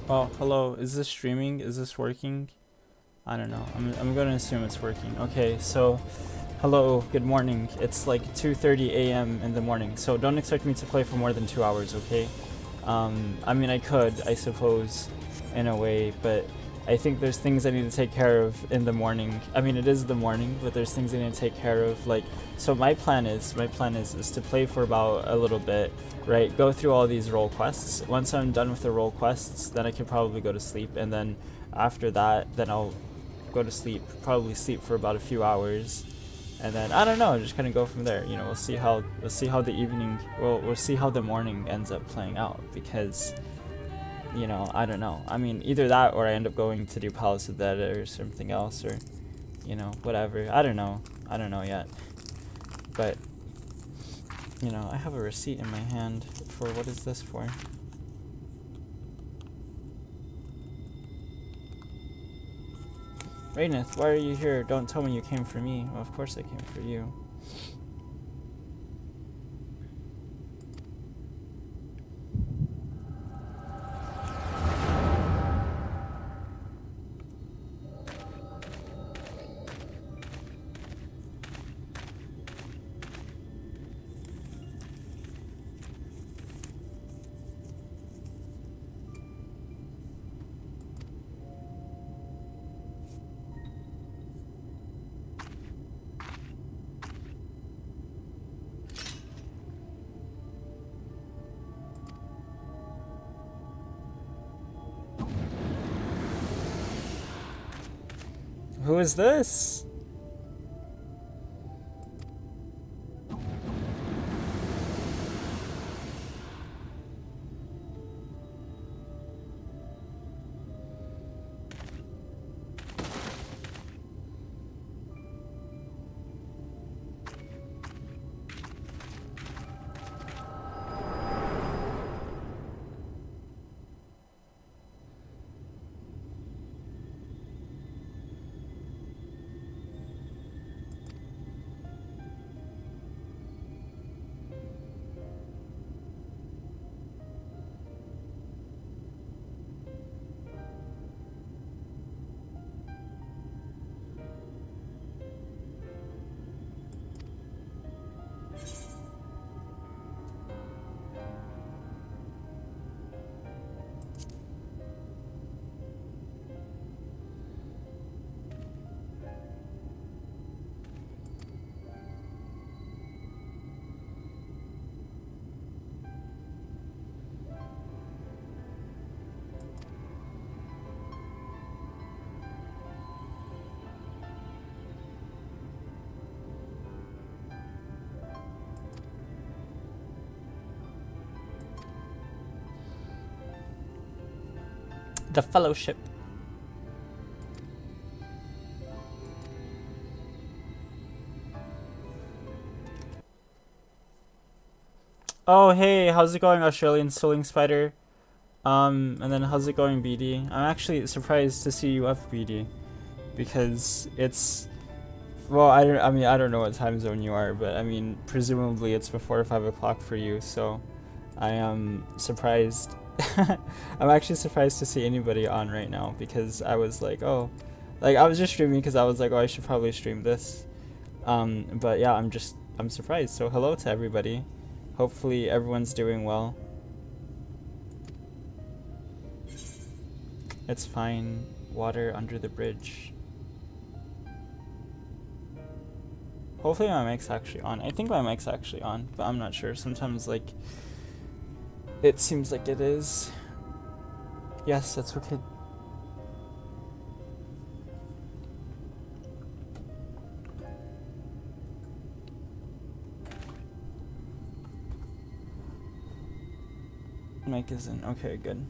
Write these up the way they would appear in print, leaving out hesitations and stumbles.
Oh, hello. Is this streaming? Is this working? I don't know. I'm going to assume it's working. Okay, so hello, good morning. It's like 2:30 a.m. in the morning, so don't expect me to play for more than 2 hours, okay? I mean, I could, I suppose, in a way, but I think there's things I need to take care of in the morning. I mean, it is the morning, but there's things I need to take care of. Like, so my plan is to play for about a little bit, right? Go through all these role quests. Once I'm done with the role quests, then I could probably go to sleep, and then after that, then I'll go to sleep. Probably sleep for about a few hours, and then I don't know, just kind of go from there. You know, we'll see how the evening, we'll see how the morning ends up playing out, because I don't know. I mean, either that or I end up going to do Palace of the Dead or something else, or whatever. I don't know. I don't know yet. But I have a receipt in my hand for what is this for? Rayneth, why are you here? Don't tell me you came for me. Well, of course I came for you. Who is this? The Fellowship. Oh, hey, how's it going, Australian Soling Spider? And then how's it going, BD? I'm actually surprised to see you up, BD, because it's, well, I don't know what time zone you are, but I mean, presumably it's before 5 o'clock for you, so I am surprised. I'm actually surprised to see anybody on right now, because I was like, oh, like, I was just streaming because I was like, oh, I should probably stream this. But yeah, I'm surprised. So hello to everybody. Hopefully everyone's doing well. It's fine. Water under the bridge. Hopefully my mic's actually on. I think my mic's actually on, but I'm not sure. Sometimes, like, it seems like it is. Yes, that's okay. Mic isn't. Okay, good.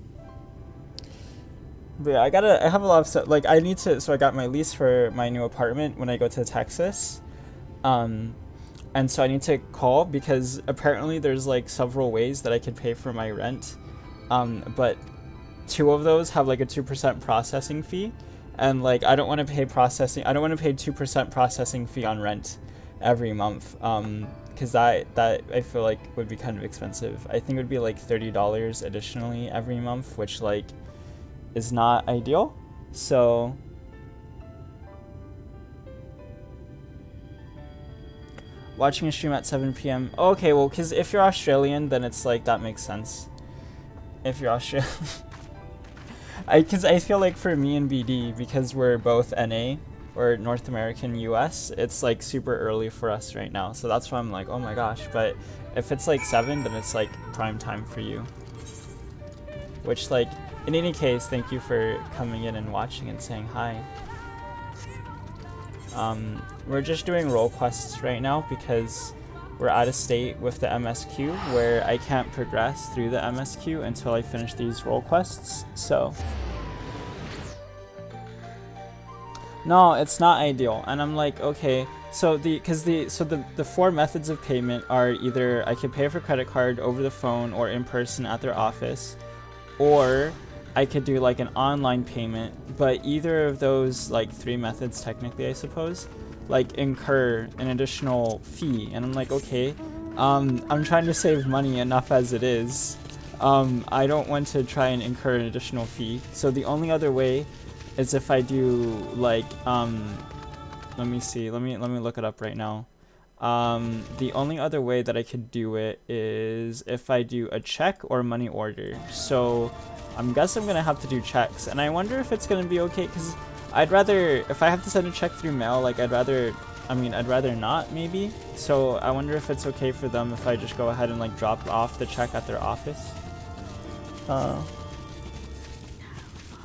But yeah, I have a lot of stuff. Like, I need to, so I got my lease for my new apartment when I go to Texas. And so I need to call because apparently there's like several ways that I could pay for my rent. But two of those have like a 2% processing fee. And like, I don't want to pay 2% processing fee on rent every month. Cause that I feel like would be kind of expensive. I think it would be like $30 additionally every month, which, like, is not ideal. So watching a stream at 7 p.m. Okay, well, because if you're Australian, then it's like, that makes sense. If you're Australian. Because I feel like for me and BD, because we're both NA, or North American US, it's like super early for us right now. So that's why I'm like, oh my gosh. But if it's like 7, then it's like prime time for you. Which, like, in any case, thank you for coming in and watching and saying hi. We're just doing role quests right now because we're at a state with the MSQ where I can't progress through the MSQ until I finish these role quests. So no, it's not ideal. And I'm like, okay, so the 4 methods of payment are either I could pay for credit card, over the phone, or in person at their office, or I could do like an online payment. But either of those like 3 methods, technically, I suppose, like incur an additional fee. And I'm like, okay, I'm trying to save money enough as it is. I don't want to try and incur an additional fee. So the only other way is if I do like, let me see, let me look it up right now. The only other way that I could do it is if I do a check or money order. So I'm guessing I'm gonna have to do checks, and I wonder if it's gonna be okay, because I'd rather, if I have to send a check through mail, like I'd rather not, maybe. So I wonder if it's okay for them if I just go ahead and like drop off the check at their office.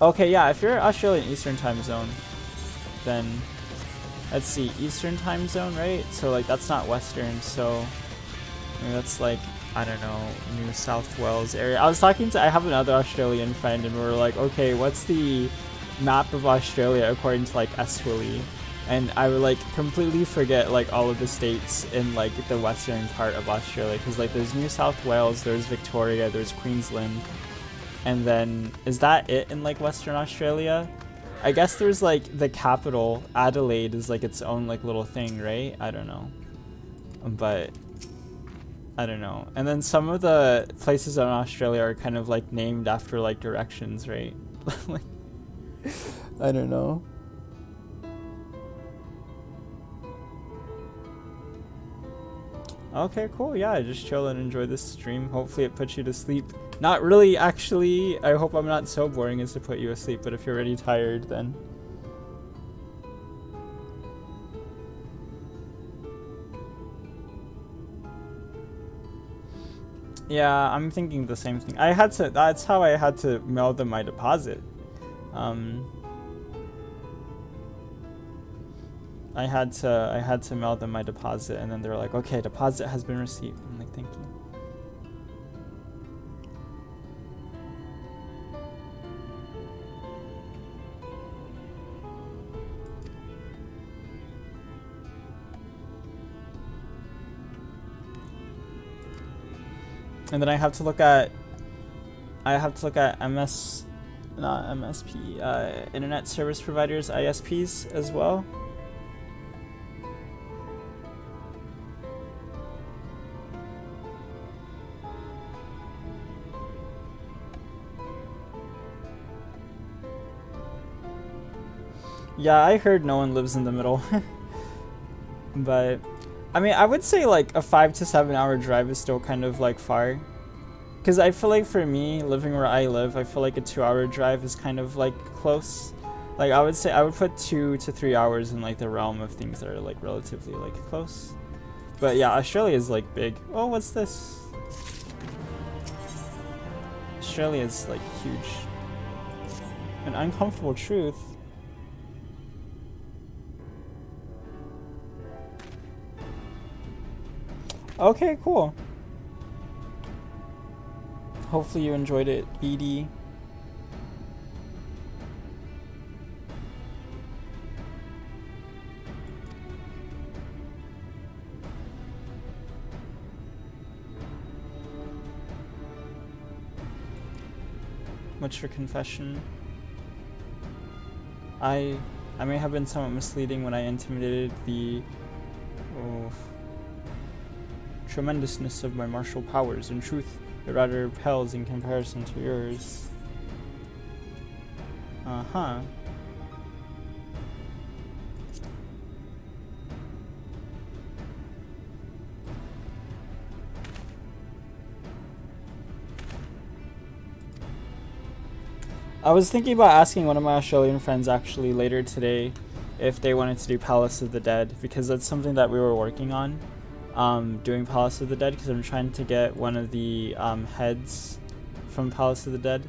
Okay, yeah, if you're Australian Eastern time zone, then let's see, Eastern time zone, right? So like that's not Western, so maybe that's like, I don't know, New South Wales area. I have another Australian friend, and we were like, okay, what's the map of Australia according to like Eswili? And I would like completely forget like all of the states in like the western part of Australia, because like there's New South Wales, there's Victoria, there's Queensland, and then is that it in like Western Australia? I guess there's like the capital, Adelaide, is like its own like little thing, right? I don't know, but I don't know. And then some of the places in Australia are kind of like named after like directions, right? Like, I don't know. Okay, cool. Yeah, just chill and enjoy this stream. Hopefully it puts you to sleep. Not really, actually. I hope I'm not so boring as to put you asleep, but if you're already tired, then yeah, I'm thinking the same thing. That's how I had to mail them my deposit. I had to mail them my deposit, and then they're like, okay, deposit has been received. I'm like, thank you. And then I have to look at internet service providers, ISPs, as well. Yeah, I heard no one lives in the middle. But I mean, I would say like a 5 to 7 hour drive is still kind of like far. Because I feel like for me, living where I live, I feel like a 2 hour drive is kind of like close. Like I would say I would put 2 to 3 hours in like the realm of things that are like relatively like close. But yeah, Australia is like big. Oh, what's this? Australia is like huge. An uncomfortable truth. Okay, cool. Hopefully you enjoyed it, BD. What's your confession? I may have been somewhat misleading when I intimidated the tremendousness of my martial powers. In truth, it rather pales in comparison to yours. Uh-huh. I was thinking about asking one of my Australian friends actually later today if they wanted to do Palace of the Dead, because that's something that we were working on, doing Palace of the Dead, because I'm trying to get one of the heads from Palace of the Dead.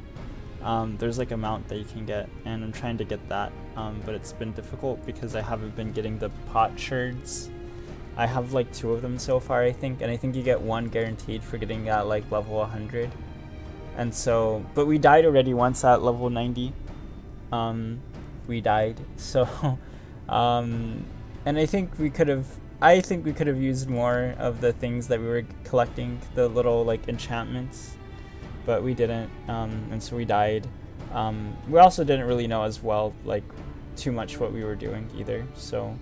There's like a mount that you can get, and I'm trying to get that, but it's been difficult because I haven't been getting the pot shards. I have like 2 of them so far, I think, and I think you get 1 guaranteed for getting at like level 100. And so, but we died already once at level 90. We died. So, and I think we could have used more of the things that we were collecting, the little like enchantments, but we didn't. And so we died. We also didn't really know as well, like, too much what we were doing either. So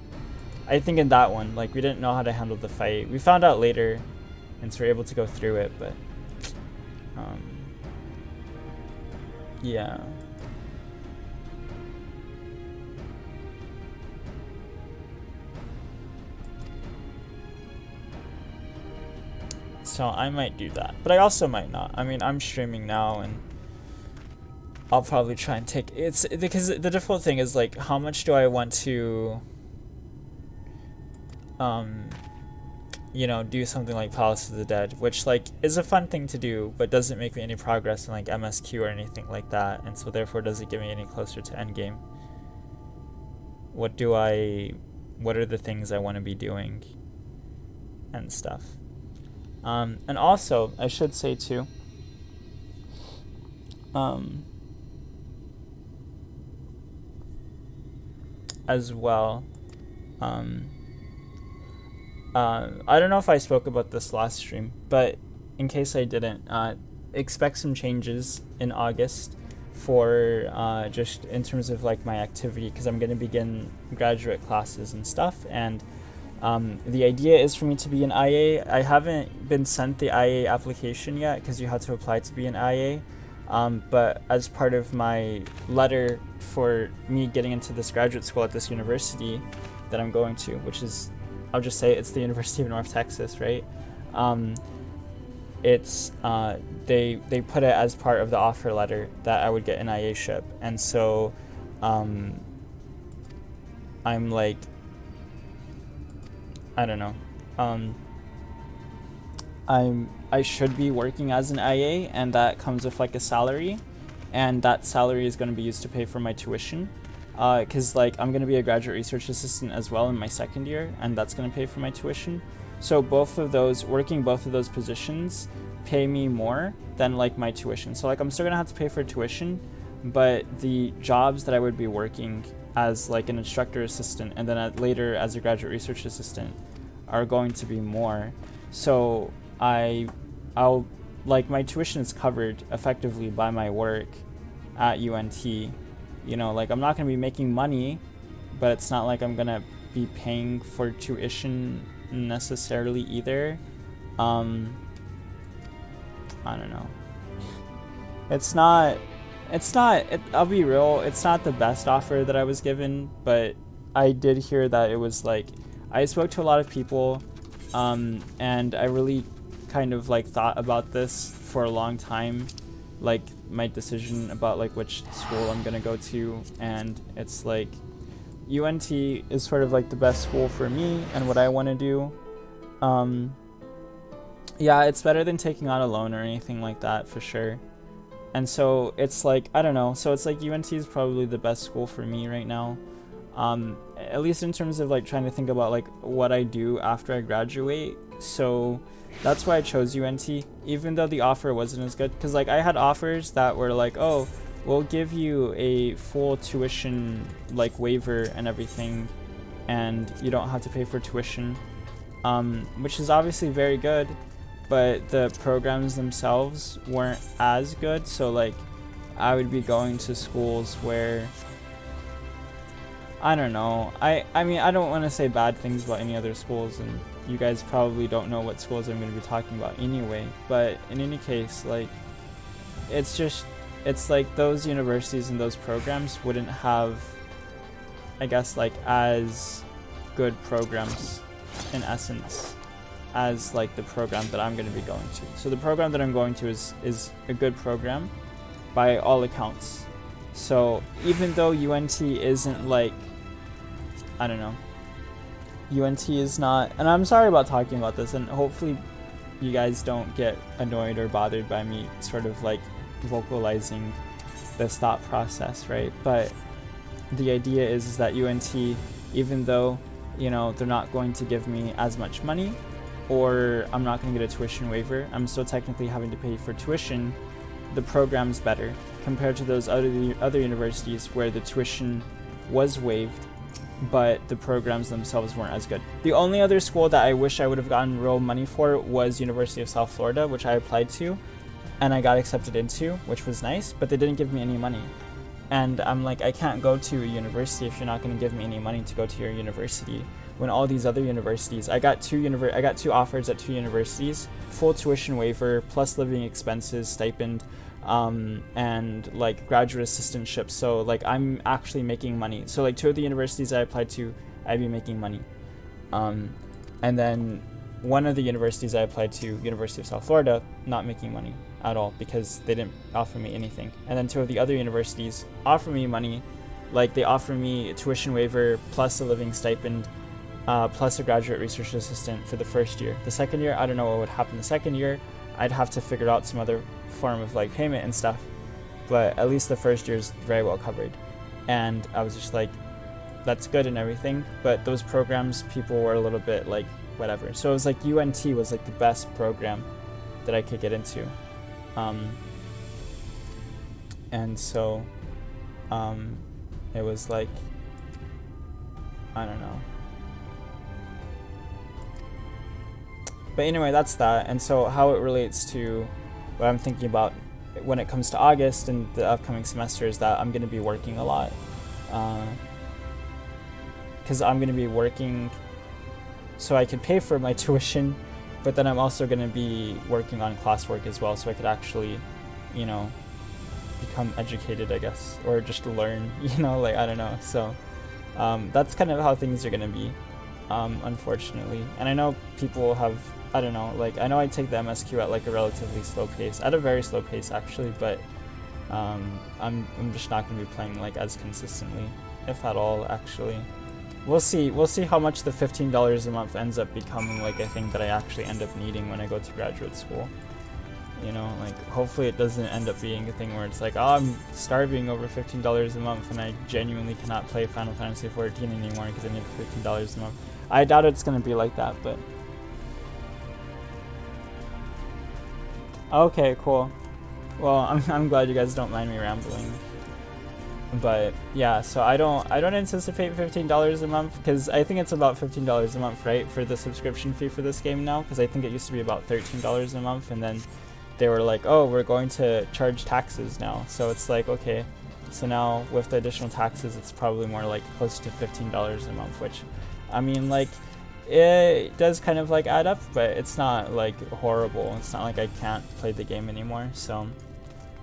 I think in that one, like, we didn't know how to handle the fight. We found out later, and so we're able to go through it, but yeah. So I might do that, but I also might not. I mean, I'm streaming now, and I'll probably try and take it's because the difficult thing is like, how much do I want to you know, do something like Palace of the Dead, which like is a fun thing to do, but doesn't make me any progress in like MSQ or anything like that, and so therefore doesn't get me any closer to endgame. What are the things I want to be doing and stuff. And also, I should say too, as well, I don't know if I spoke about this last stream, but in case I didn't, expect some changes in August for just in terms of like my activity, because I'm going to begin graduate classes and stuff, and the idea is for me to be an IA. I haven't been sent the IA application yet because you had to apply to be an IA, but as part of my letter for me getting into this graduate school at this university that I'm going to, which is, I'll just say it's the University of North Texas, right? It's they put it as part of the offer letter that I would get an IA-ship, and so I'm like, I don't know, I should be working as an IA, and that comes with like a salary, and that salary is going to be used to pay for my tuition. Because like I'm going to be a graduate research assistant as well in my second year, and that's going to pay for my tuition. So working both of those positions pay me more than like my tuition. So like I'm still going to have to pay for tuition, but the jobs that I would be working as like an instructor assistant and then later as a graduate research assistant are going to be more. So I'll like, my tuition is covered effectively by my work at UNT. You know, like I'm not going to be making money, but it's not like I'm going to be paying for tuition necessarily either. I don't know. I'll be real, it's not the best offer that I was given, but I did hear that it was like, I spoke to a lot of people, and I really kind of like thought about this for a long time, like my decision about like which school I'm gonna go to, and it's like UNT is sort of like the best school for me and what I want to do. Yeah, it's better than taking out a loan or anything like that for sure. And so it's like, I don't know, so it's like UNT is probably the best school for me right now, at least in terms of like trying to think about like what I do after I graduate. So that's why I chose UNT, even though the offer wasn't as good, because like I had offers that were like, oh, we'll give you a full tuition like waiver and everything, and you don't have to pay for tuition, which is obviously very good, but the programs themselves weren't as good. So like I would be going to schools where, I don't know, I mean, I don't want to say bad things about any other schools, and you guys probably don't know what schools I'm going to be talking about anyway, but in any case, like, it's just, it's like those universities and those programs wouldn't have, I guess, like as good programs in essence as like the program that I'm going to be going to. So the program that I'm going to is a good program by all accounts. So even though UNT isn't like, I don't know, UNT is not, and I'm sorry about talking about this, and hopefully you guys don't get annoyed or bothered by me sort of like vocalizing this thought process, right? But the idea is that UNT, even though, you know, they're not going to give me as much money, or I'm not going to get a tuition waiver, I'm still technically having to pay for tuition, the program's better compared to those other universities where the tuition was waived, but the programs themselves weren't as good. The only other school that I wish I would have gotten real money for was University of South Florida, which I applied to, and I got accepted into, which was nice, but they didn't give me any money. And I'm like, I can't go to a university if you're not going to give me any money to go to your university. When all these other universities, I got two offers at 2 universities, full tuition waiver, plus living expenses, stipend, and like graduate assistantship. So like I'm actually making money. So like 2 of the universities I applied to, I'd be making money. And then one of the universities I applied to, University of South Florida, not making money at all because they didn't offer me anything. And then 2 of the other universities offer me money, like they offer me a tuition waiver plus a living stipend, plus a graduate research assistant for the first year. The second year, I don't know what would happen the second year. I'd have to figure out some other form of like payment and stuff, but at least the first year is very well covered. And I was just like, that's good and everything, but those programs, people were a little bit like whatever. So it was like UNT was like the best program that I could get into. And so it was like, I don't know. But anyway, that's that. And so how it relates to what I'm thinking about when it comes to August and the upcoming semester is that I'm going to be working a lot. Because I'm going to be working so I could pay for my tuition, but then I'm also going to be working on classwork as well, so I could actually, you know, become educated, I guess, or just learn, you know, like, I don't know. So that's kind of how things are going to be, unfortunately. And I know people have, I don't know, like, I know I take the MSQ at like a relatively slow pace, at a very slow pace actually, but I'm just not going to be playing like as consistently, if at all, actually. We'll see how much the $15 a month ends up becoming like a thing that I actually end up needing when I go to graduate school. You know, like, hopefully it doesn't end up being a thing where it's like, oh, I'm starving over $15 a month and I genuinely cannot play Final Fantasy XIV anymore because I need $15 a month. I doubt it's going to be like that, but... Okay, cool. Well, I'm glad you guys don't mind me rambling. But yeah, so I don't anticipate $15 a month, because I think it's about $15 a month, right, for the subscription fee for this game now, because I think it used to be about $13 a month, and then they were like, oh, we're going to charge taxes now. So it's like, okay, so now with the additional taxes, it's probably more like close to $15 a month, which, I mean, like, it does kind of like add up, but it's not like horrible. It's not like I can't play the game anymore. So,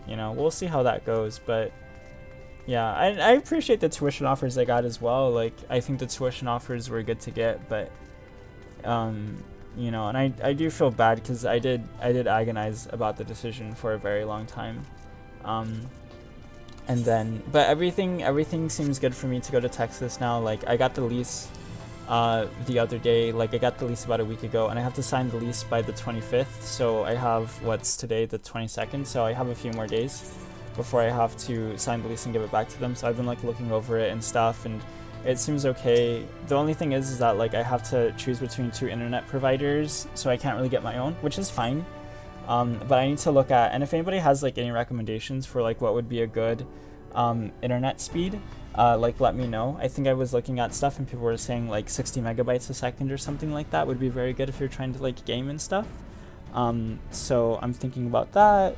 you know, we'll see how that goes. But yeah, I appreciate the tuition offers I got as well. Like, I think the tuition offers were good to get, but you know, and I do feel bad because I did agonize about the decision for a very long time. And then, but everything seems good for me to go to Texas now. Like, I got the lease the other day, like I got the lease about a week ago, and I have to sign the lease by the 25th, so I have, what's today, the 22nd, so I have a few more days before I have to sign the lease and give it back to them. So I've been like looking over it and stuff, and it seems okay. The only thing is that like I have to choose between 2 internet providers, so I can't really get my own, which is fine. But I need to look at, and if anybody has like any recommendations for like what would be a good internet speed, like let me know. I think I was looking at stuff and people were saying like 60 megabytes a second or something like that would be very good if you're trying to like game and stuff. So I'm thinking about that.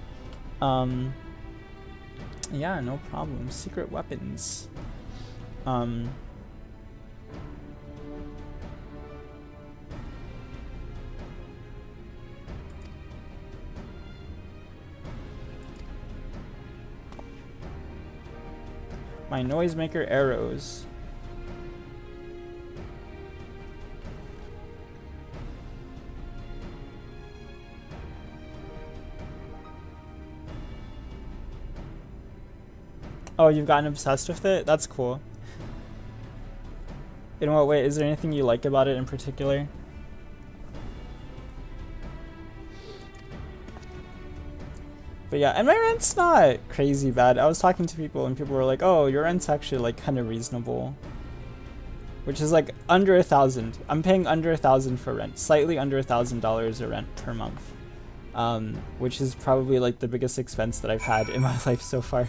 Yeah, no problem. Secret weapons. My noisemaker arrows. Oh, you've gotten obsessed with it? That's cool. In what way? Is there anything you like about it in particular? But yeah, and my rent's not crazy bad. I was talking to people and people were like, oh, your rent's actually like kind of reasonable. Which is like under 1,000. I'm paying under 1,000 for rent. Slightly under $1,000 a rent per month. Which is probably like the biggest expense that I've had in my life so far.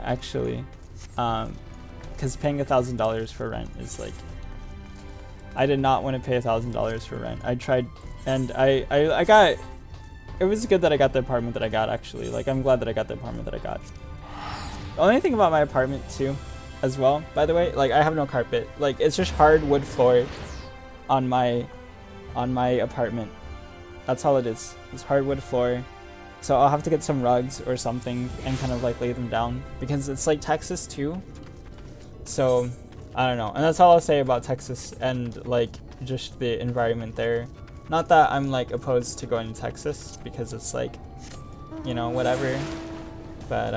Actually. Because paying $1,000 for rent is like... I did not want to pay $1,000 for rent. I tried, and I got... It was good that I got the apartment that I got, actually. Like, I'm glad that I got the apartment that I got. The only thing about my apartment, too, as well, by the way, like, I have no carpet. Like, it's just hardwood floor on my apartment. That's all it is. It's hardwood floor. So I'll have to get some rugs or something and kind of, like, lay them down. Because it's, like, Texas, too. So, I don't know. And that's all I'll say about Texas and, like, just the environment there. Not that I'm like opposed to going to Texas because it's like, you know, whatever. But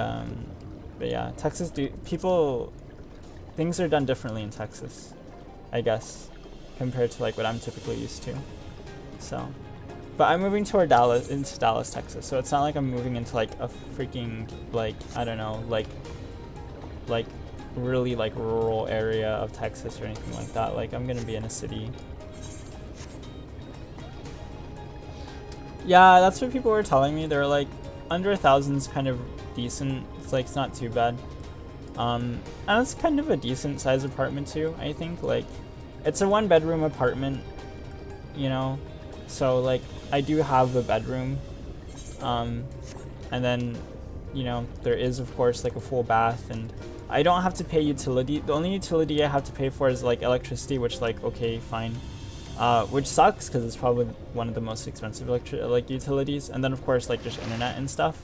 yeah, Texas things are done differently in Texas, I guess, compared to like what I'm typically used to. So, but I'm moving into Dallas, Texas. So it's not like I'm moving into like a freaking like, I don't know, like really like rural area of Texas or anything like that. Like I'm gonna be in a city. Yeah, that's what people were telling me. They're like, under 1,000's kind of decent. It's like, it's not too bad. And it's kind of a decent size apartment too, I think. Like, it's a 1-bedroom apartment, you know? So like, I do have a bedroom. And then, you know, there is of course like a full bath, and I don't have to pay utility. The only utility I have to pay for is like electricity, which like, okay, fine. Which sucks because it's probably one of the most expensive utilities, and then of course like just internet and stuff.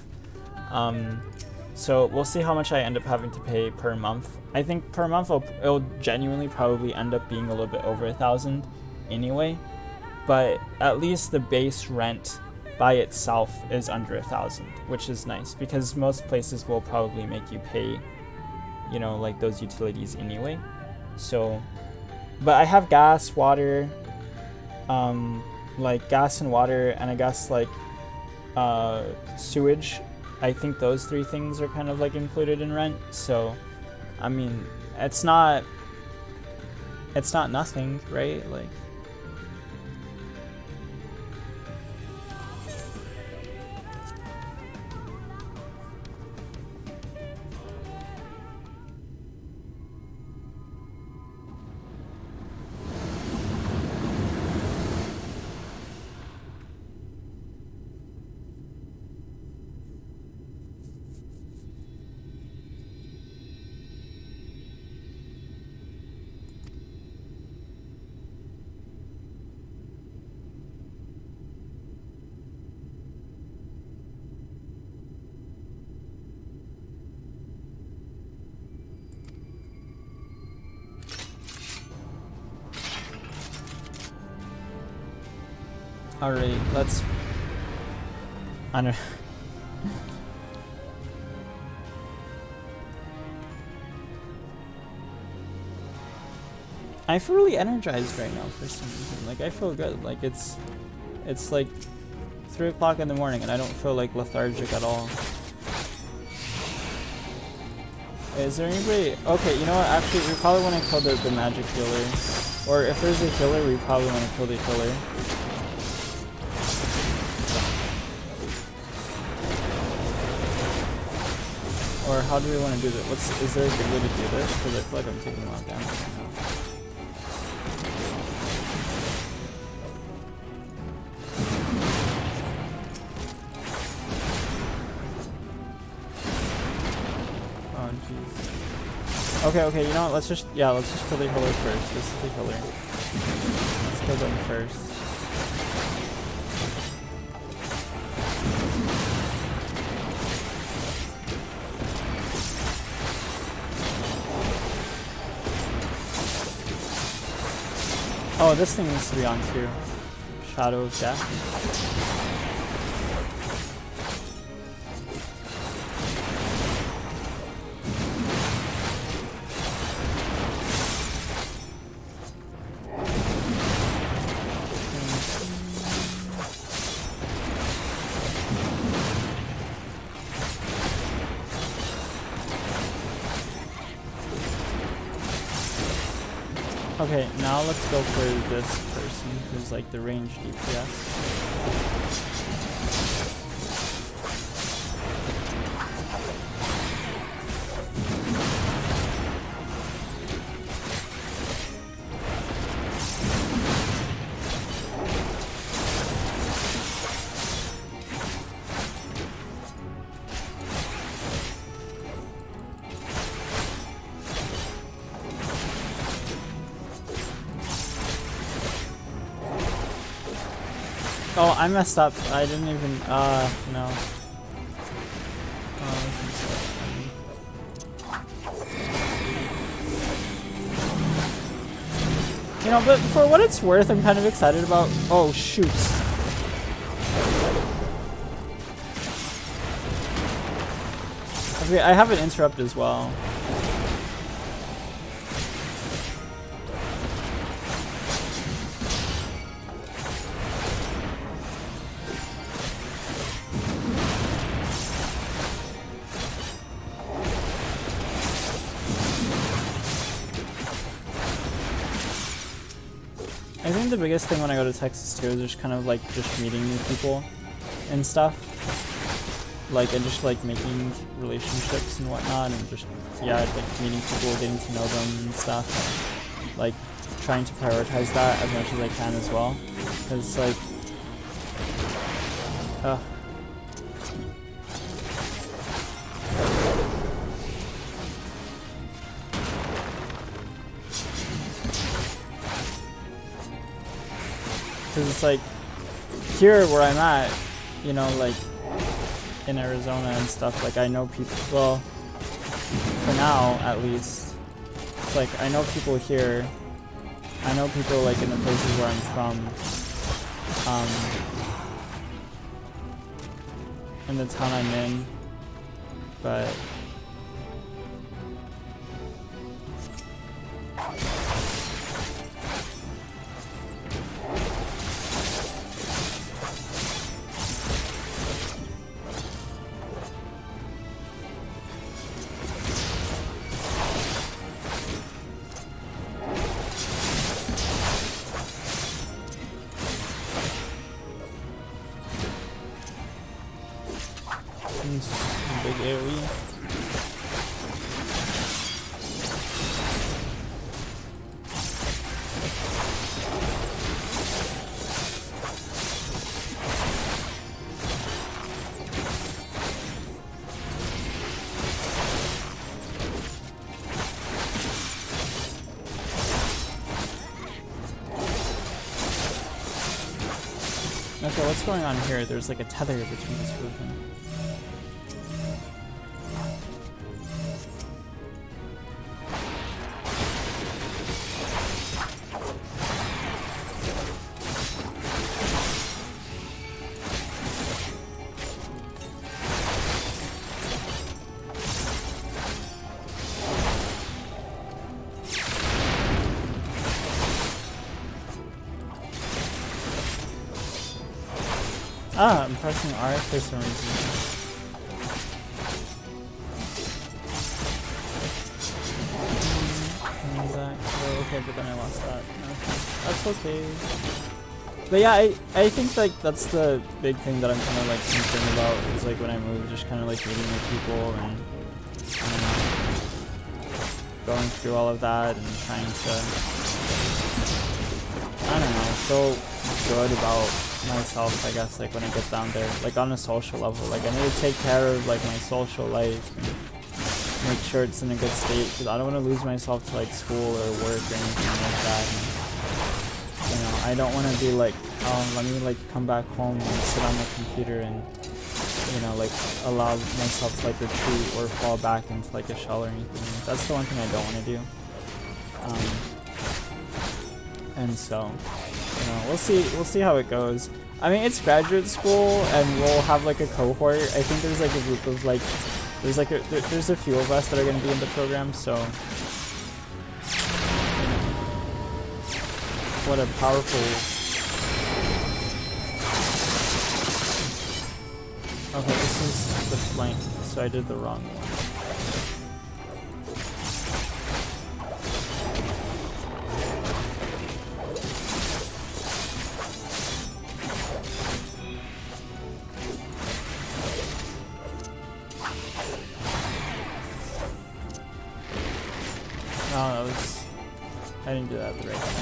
So we'll see how much I end up having to pay per month. I think per month it'll genuinely probably end up being a little bit over 1,000 anyway, but at least the base rent by itself is under 1,000, which is nice because most places will probably make you pay, you know, like those utilities anyway. So, but I have gas, water, like gas and water, and I guess like sewage. I think those 3 things are kind of like included in rent. So I mean, it's not nothing, right? Like, alright, let's... I don't... I feel really energized right now for some reason. Like, I feel good. Like, it's like 3 o'clock in the morning and I don't feel like lethargic at all. Is there anybody... Okay, you know what? Actually, we probably want to kill the magic healer. Or if there's a healer, we probably want to kill the healer. Or how do we want to do this? Is there a good way to do this? Because I feel like I'm taking a lot of damage right now. Oh jeez. Okay, you know what? Let's just kill the healer first. This is the healer. Let's kill them first. Oh, this thing needs to be on too. Shadow of Death. Okay, now let's go for this person who's like the range DPS. Oh, I messed up. I didn't even, no. Oh, this is so funny. You know, but for what it's worth, I'm kind of excited about. Oh, shoot. Okay, I have an interrupt as well. I think the biggest thing when I go to Texas too is just kind of like just meeting new people and stuff. Like, and just like making relationships and whatnot, and just, yeah, like meeting people, getting to know them and stuff. Like, trying to prioritize that as much as I can as well. Because, like, because it's like, here where I'm at, you know, like, in Arizona and stuff, like, I know people, well, for now, at least, it's like, I know people here, I know people, like, in the places where I'm from, in the town I'm in, but big area. Okay, what's going on here? There's like a tether between the two of them. Ah, I'm pressing R for some reason. Okay, but then I lost that. Okay. That's okay. But yeah, I think like that's the big thing that I'm kind of like concerned about is like when I move, just kind of like meeting new people and going through all of that and trying to, I don't know, feel good about myself, I guess, like when I get down there, like on a social level. Like I need to take care of like my social life and make sure it's in a good state, because I don't want to lose myself to like school or work or anything like that. And, you know, I don't want to be like, oh, let me like come back home and sit on the computer and, you know, like allow myself to like retreat or fall back into like a shell or anything. That's the one thing I don't want to do. and so we'll see how it goes. I mean, it's graduate school, and we'll have like a cohort. I think there's like a group of like there's a few of us that are going to be in the program, so what a powerful. Okay, this is the flank, so I did the wrong one. Oh, I didn't do that at the right time.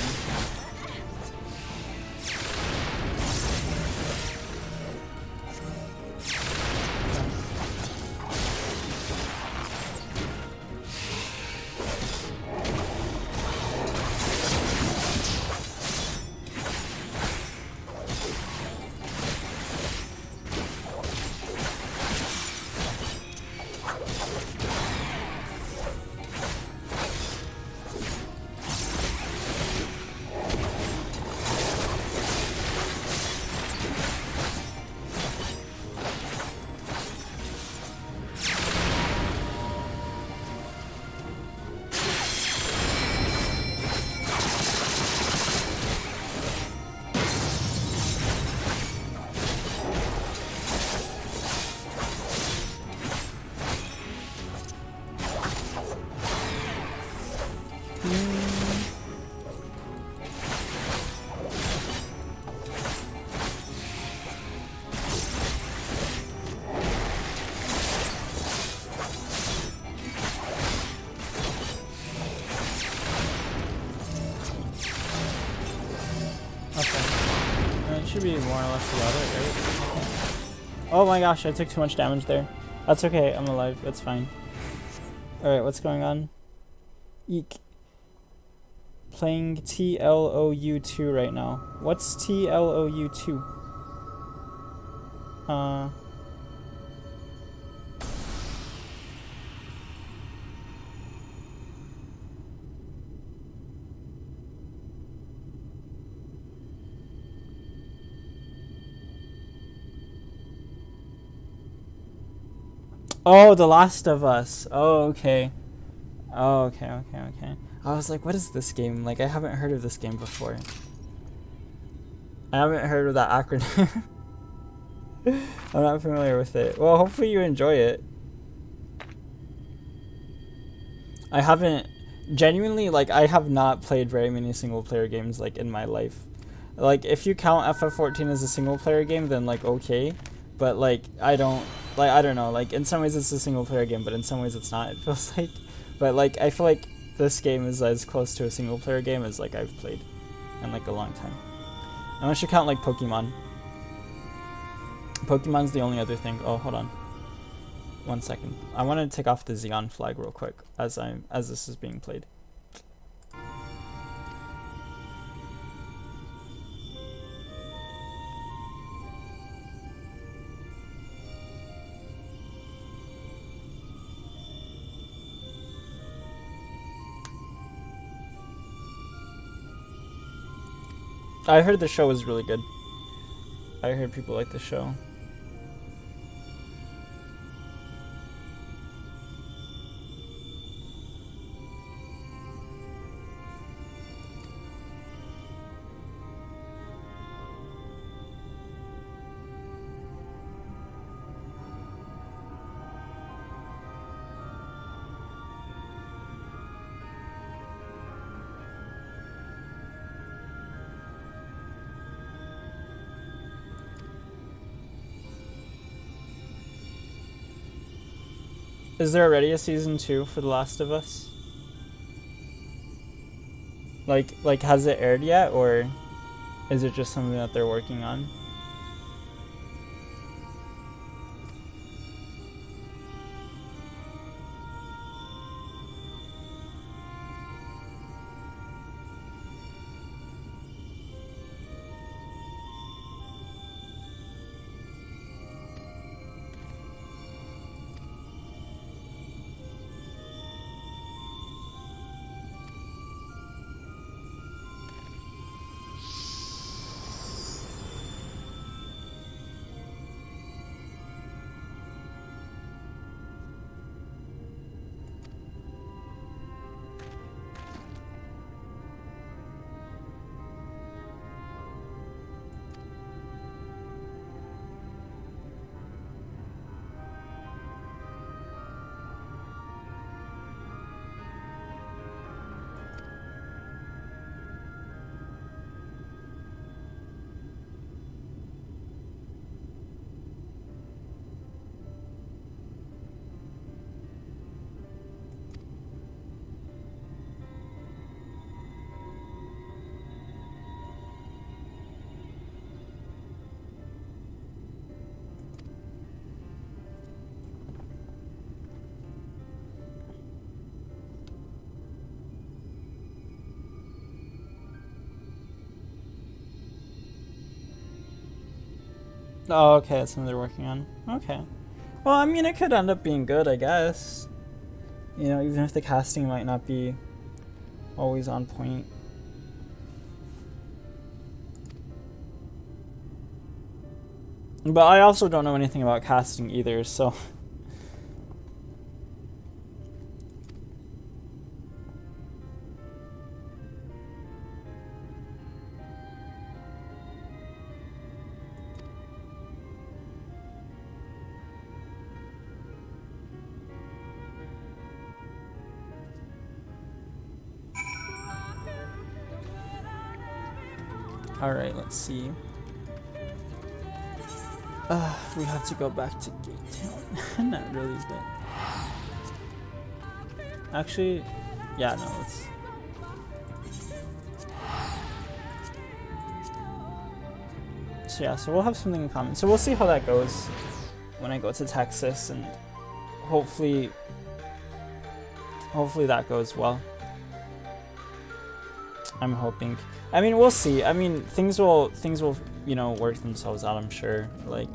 Should be more or less the other, right? Oh my gosh, I took too much damage there. That's okay, I'm alive, it's fine. Alright, what's going on? Eek. Playing TLOU2 right now. What's TLOU2? Oh, The Last of Us. Oh, okay. Oh, okay. I was like, what is this game? Like, I haven't heard of this game before. I haven't heard of that acronym. I'm not familiar with it. Well, hopefully you enjoy it. I haven't... Genuinely, like, I have not played very many single-player games, like, in my life. Like, if you count FF14 as a single-player game, then, like, okay. But, like, I don't know, like, in some ways it's a single player game, but in some ways it's not, it feels like. But, like, I feel like this game is as close to a single player game as, like, I've played in, like, a long time. Unless you count, like, Pokemon. Pokemon's the only other thing. Oh, hold on. 1 second. I want to take off the Xeon flag real quick as this is being played. I heard the show was really good. I heard people like the show. Is there already a season 2 for The Last of Us? Like has it aired yet, or is it just something that they're working on? Oh, okay, that's something they're working on. Okay. Well, I mean, it could end up being good, I guess. You know, even if the casting might not be always on point. But I also don't know anything about casting either, so... Alright, let's see. We have to go back to Gate Town. Not really, but... Actually, yeah, no, let's... So yeah, so we'll have something in common. So we'll see how that goes when I go to Texas, and hopefully that goes well. I'm hoping. I mean, we'll see. I mean, things will, you know, work themselves out, I'm sure. Like,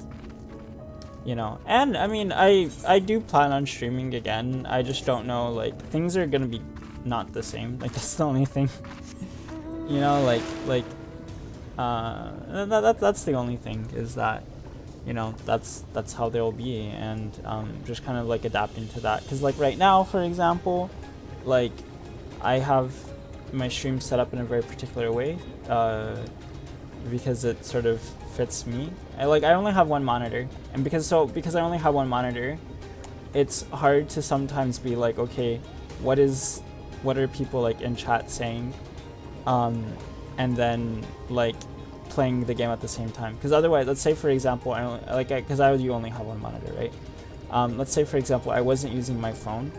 you know, and I mean, I do plan on streaming again. I just don't know, like, things are gonna be not the same. Like, that's the only thing. You know, that's the only thing, is that, you know, that's how they'll be, and just kind of like adapting to that. Because like right now, for example, like I have my stream set up in a very particular way, because it sort of fits me. I only have one monitor, and because I only have one monitor, it's hard to sometimes be like, okay, what are people like in chat saying, and then like playing the game at the same time. Because otherwise, let's say for example, because you only have one monitor, right? Let's say for example, I wasn't using my phone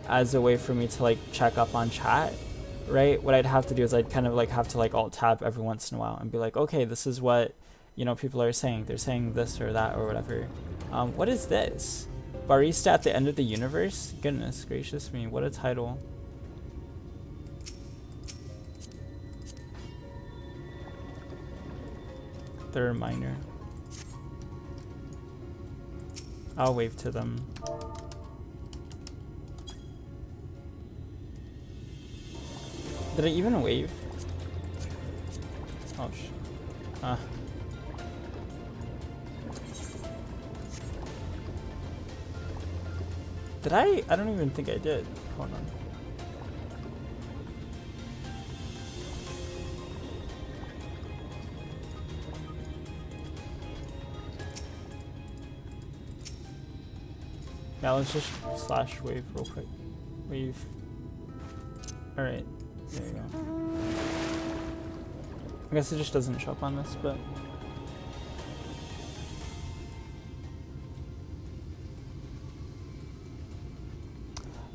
as a way for me to like check up on chat, right? What I'd have to do is I'd kind of like have to like alt tab every once in a while and be like, okay, this is what, you know, people are saying. They're saying this or that or whatever. What is this? Barista at the end of the universe? Goodness gracious me, what a title. The reminder. I'll wave to them. Did I even wave? Oh sh. Did I? I don't even think I did. Hold on. Yeah, let's just slash wave real quick. Wave. Alright, there you go. I guess it just doesn't show up on this, but...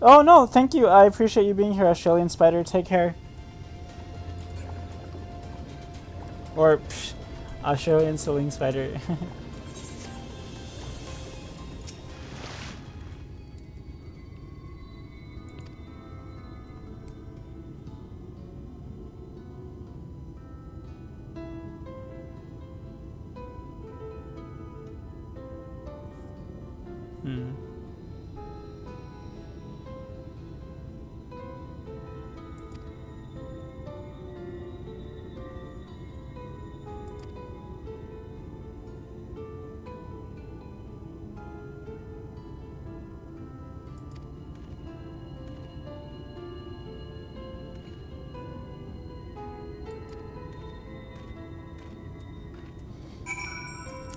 Oh no, thank you. I appreciate you being here, Australian Spider. Take care. Or, psh, Australian Swing Spider.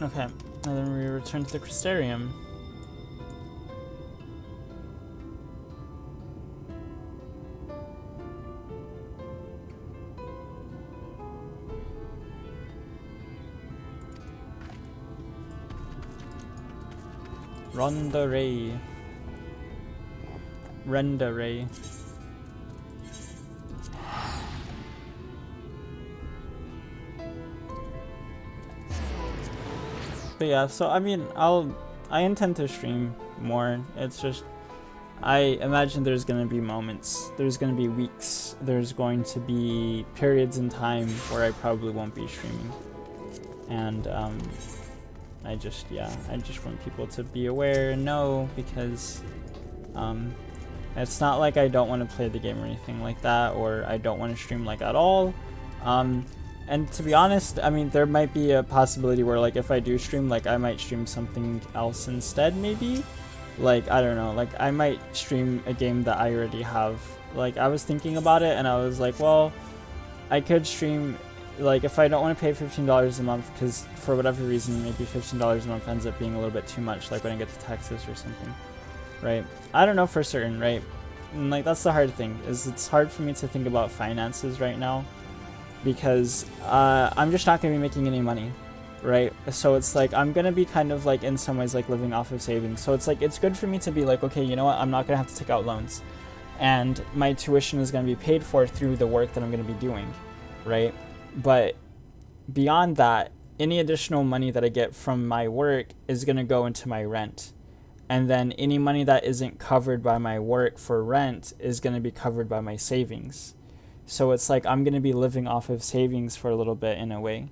Okay, and then we return to the Crystarium. Ronda Ray. Renda Ray. But yeah, so I mean, I intend to stream more. It's just, I imagine there's gonna be moments, there's gonna be weeks, there's going to be periods in time where I probably won't be streaming. And I just want people to be aware and know, because it's not like I don't want to play the game or anything like that, or I don't want to stream like at all. And to be honest, I mean, there might be a possibility where like if I do stream, like I might stream something else instead, maybe. Like, I don't know, like I might stream a game that I already have. Like, I was thinking about it and I was like, well, I could stream, like, if I don't want to pay $15 a month, because for whatever reason, maybe $15 a month ends up being a little bit too much, like when I get to Texas or something, right? I don't know for certain, right? And like, that's the hard thing, is it's hard for me to think about finances right now, because I'm just not going to be making any money, right? So it's like, I'm going to be kind of like, in some ways, like living off of savings. So it's like, it's good for me to be like, okay, you know what? I'm not going to have to take out loans. And my tuition is going to be paid for through the work that I'm going to be doing, right? But beyond that, any additional money that I get from my work is going to go into my rent. And then any money that isn't covered by my work for rent is going to be covered by my savings. So it's like I'm going to be living off of savings for a little bit in a way.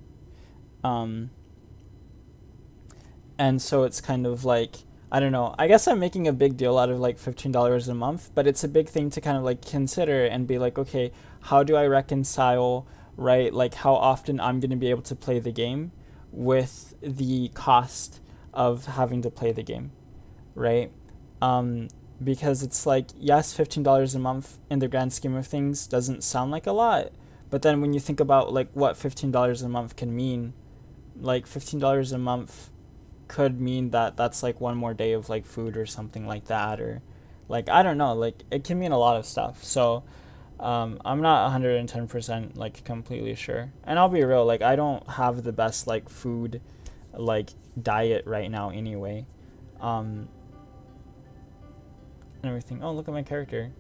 And so it's kind of like, I don't know, I guess I'm making a big deal out of like $15 a month, but it's a big thing to kind of like consider and be like, okay, how do I reconcile, right? Like how often I'm going to be able to play the game with the cost of having to play the game, right? Because it's like, yes, $15 a month in the grand scheme of things doesn't sound like a lot, but then when you think about like what $15 a month can mean, like $15 a month could mean that that's like one more day of like food or something like that, or like, I don't know, like it can mean a lot of stuff. So I'm not 110% like completely sure, and I'll be real, like I don't have the best like food like diet right now anyway, and everything. Oh, look at my character.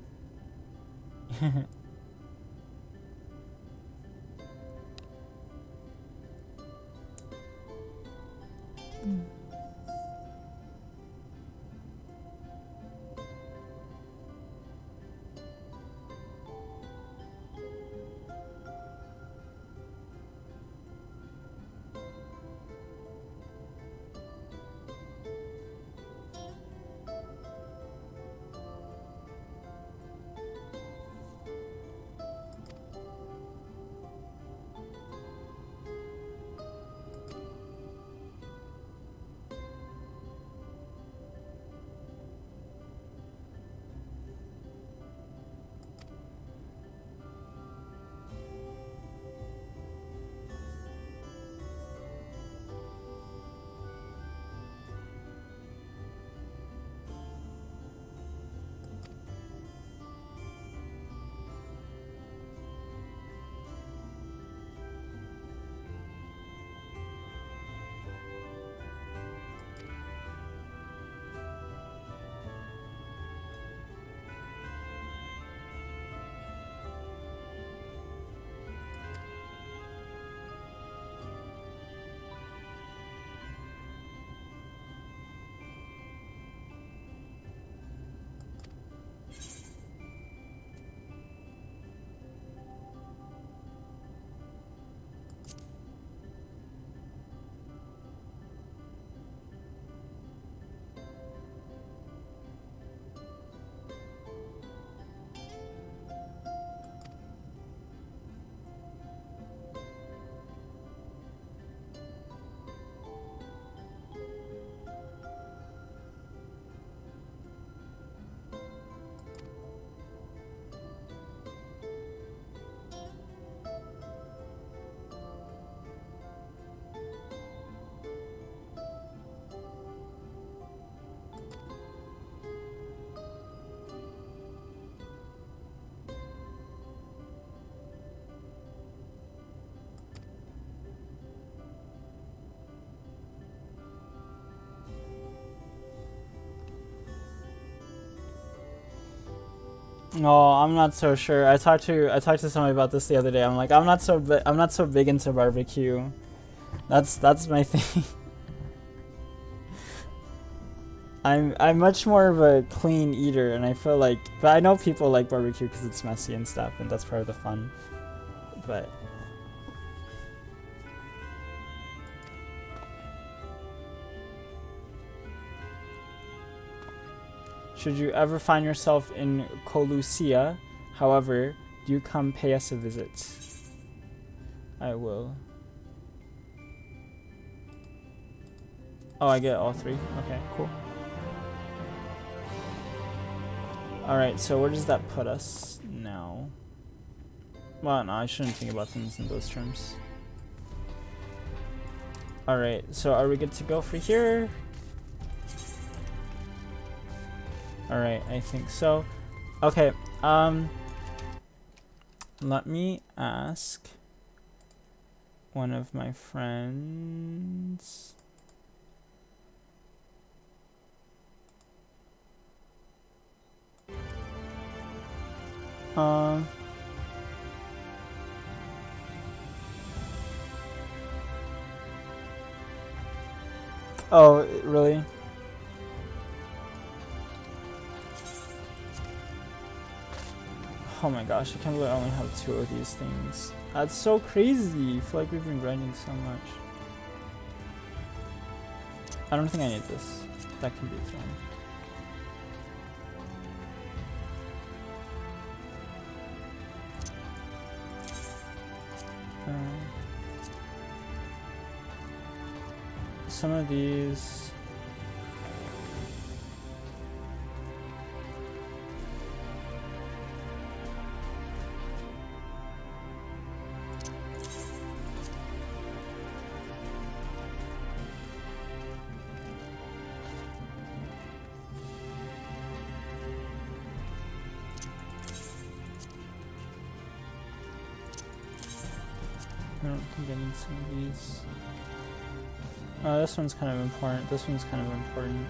No, I'm not so sure. I talked to somebody about this the other day. I'm like, I'm not so big into barbecue. That's my thing. I'm much more of a clean eater, and I feel like, but I know people like barbecue because it's messy and stuff, and that's part of the fun. But Should you ever find yourself in Colusia, however, do come pay us a visit. I will. Oh, I get all three. Okay, cool. Alright, so where does that put us now? Well, no, I shouldn't think about things in those terms. Alright, so are we good to go for here? Alright, I think so. Okay, let me ask one of my friends. Oh, really? Oh my gosh, I can't believe I only have 2 of these things. That's so crazy. I feel like we've been grinding so much. I don't think I need this. That can be thrown. Some of these. I don't think I need some of these. This one's kind of important. This one's kind of important.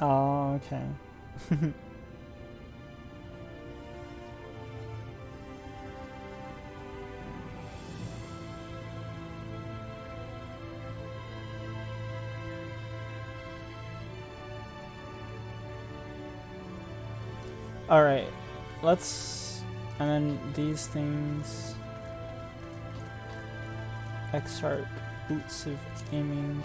Oh, okay. All right, let's, and then these things. Exarch, boots of aiming.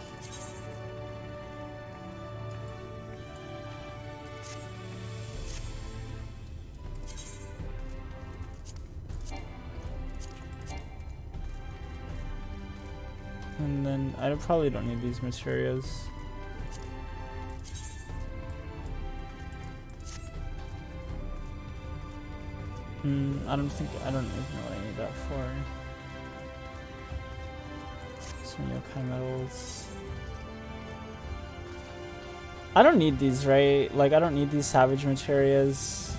And then I probably don't need these materials. I don't even know what I need that for. Some yokai metals. I don't need these, right? Like, I don't need these savage materials.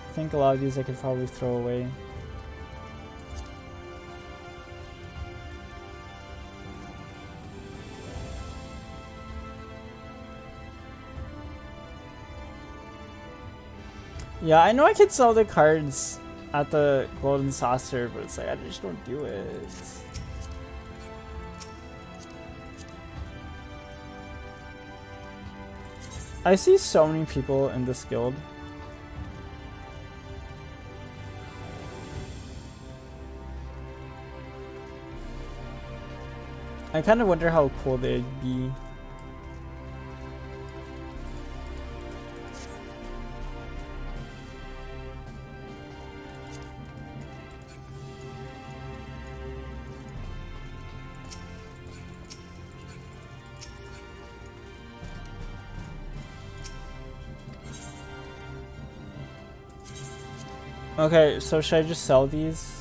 I think a lot of these I could probably throw away. Yeah, I know I could sell the cards at the Golden Saucer, but it's like, I just don't do it. I see so many people in this guild. I kind of wonder how cool they'd be. Okay, so should I just sell these?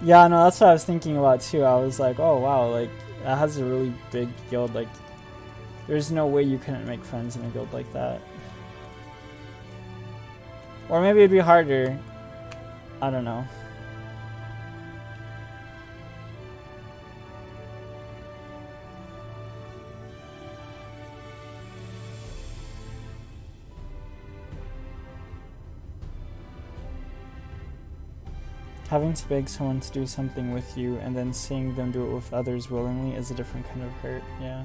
Yeah, no, that's what I was thinking about too. I was like, oh wow, like that has a really big guild. Like, there's no way you couldn't make friends in a guild like that. Or maybe it'd be harder. I don't know. Having to beg someone to do something with you and then seeing them do it with others willingly is a different kind of hurt, yeah.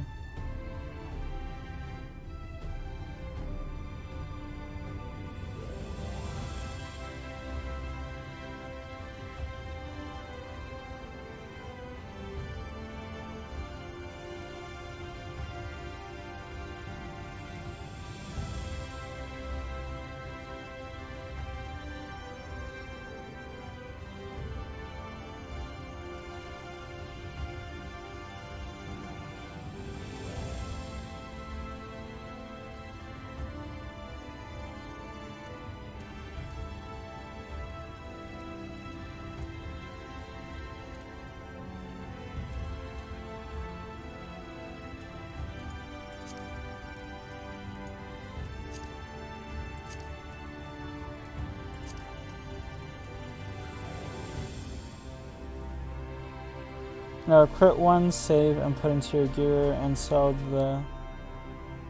No, crit one, save, and put into your gear and sell the...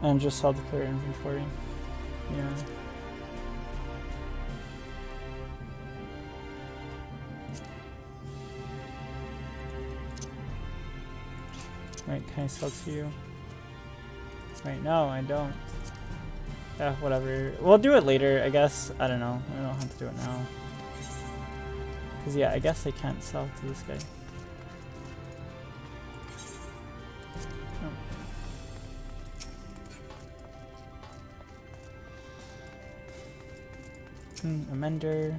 and just sell the clear inventory. Yeah. Wait, can I sell to you? Wait, no, I don't. Yeah, whatever. We'll do it later, I guess. I don't know. I don't have to do it now. Because, yeah, I guess I can't sell to this guy. Amender.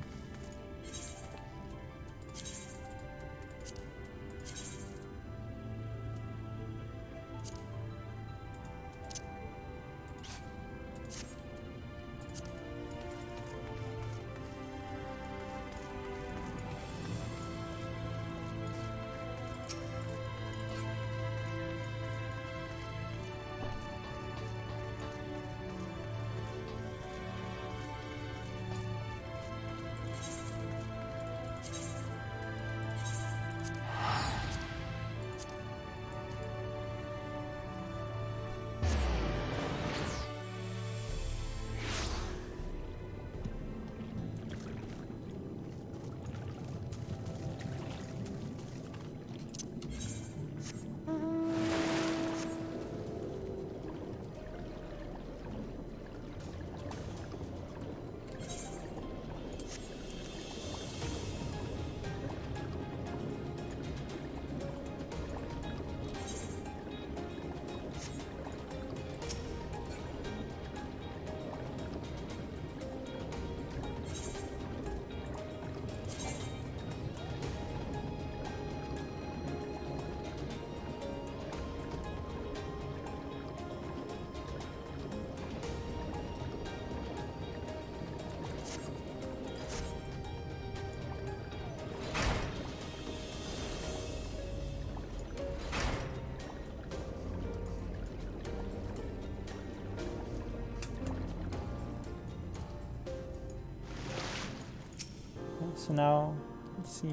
So now, let's see.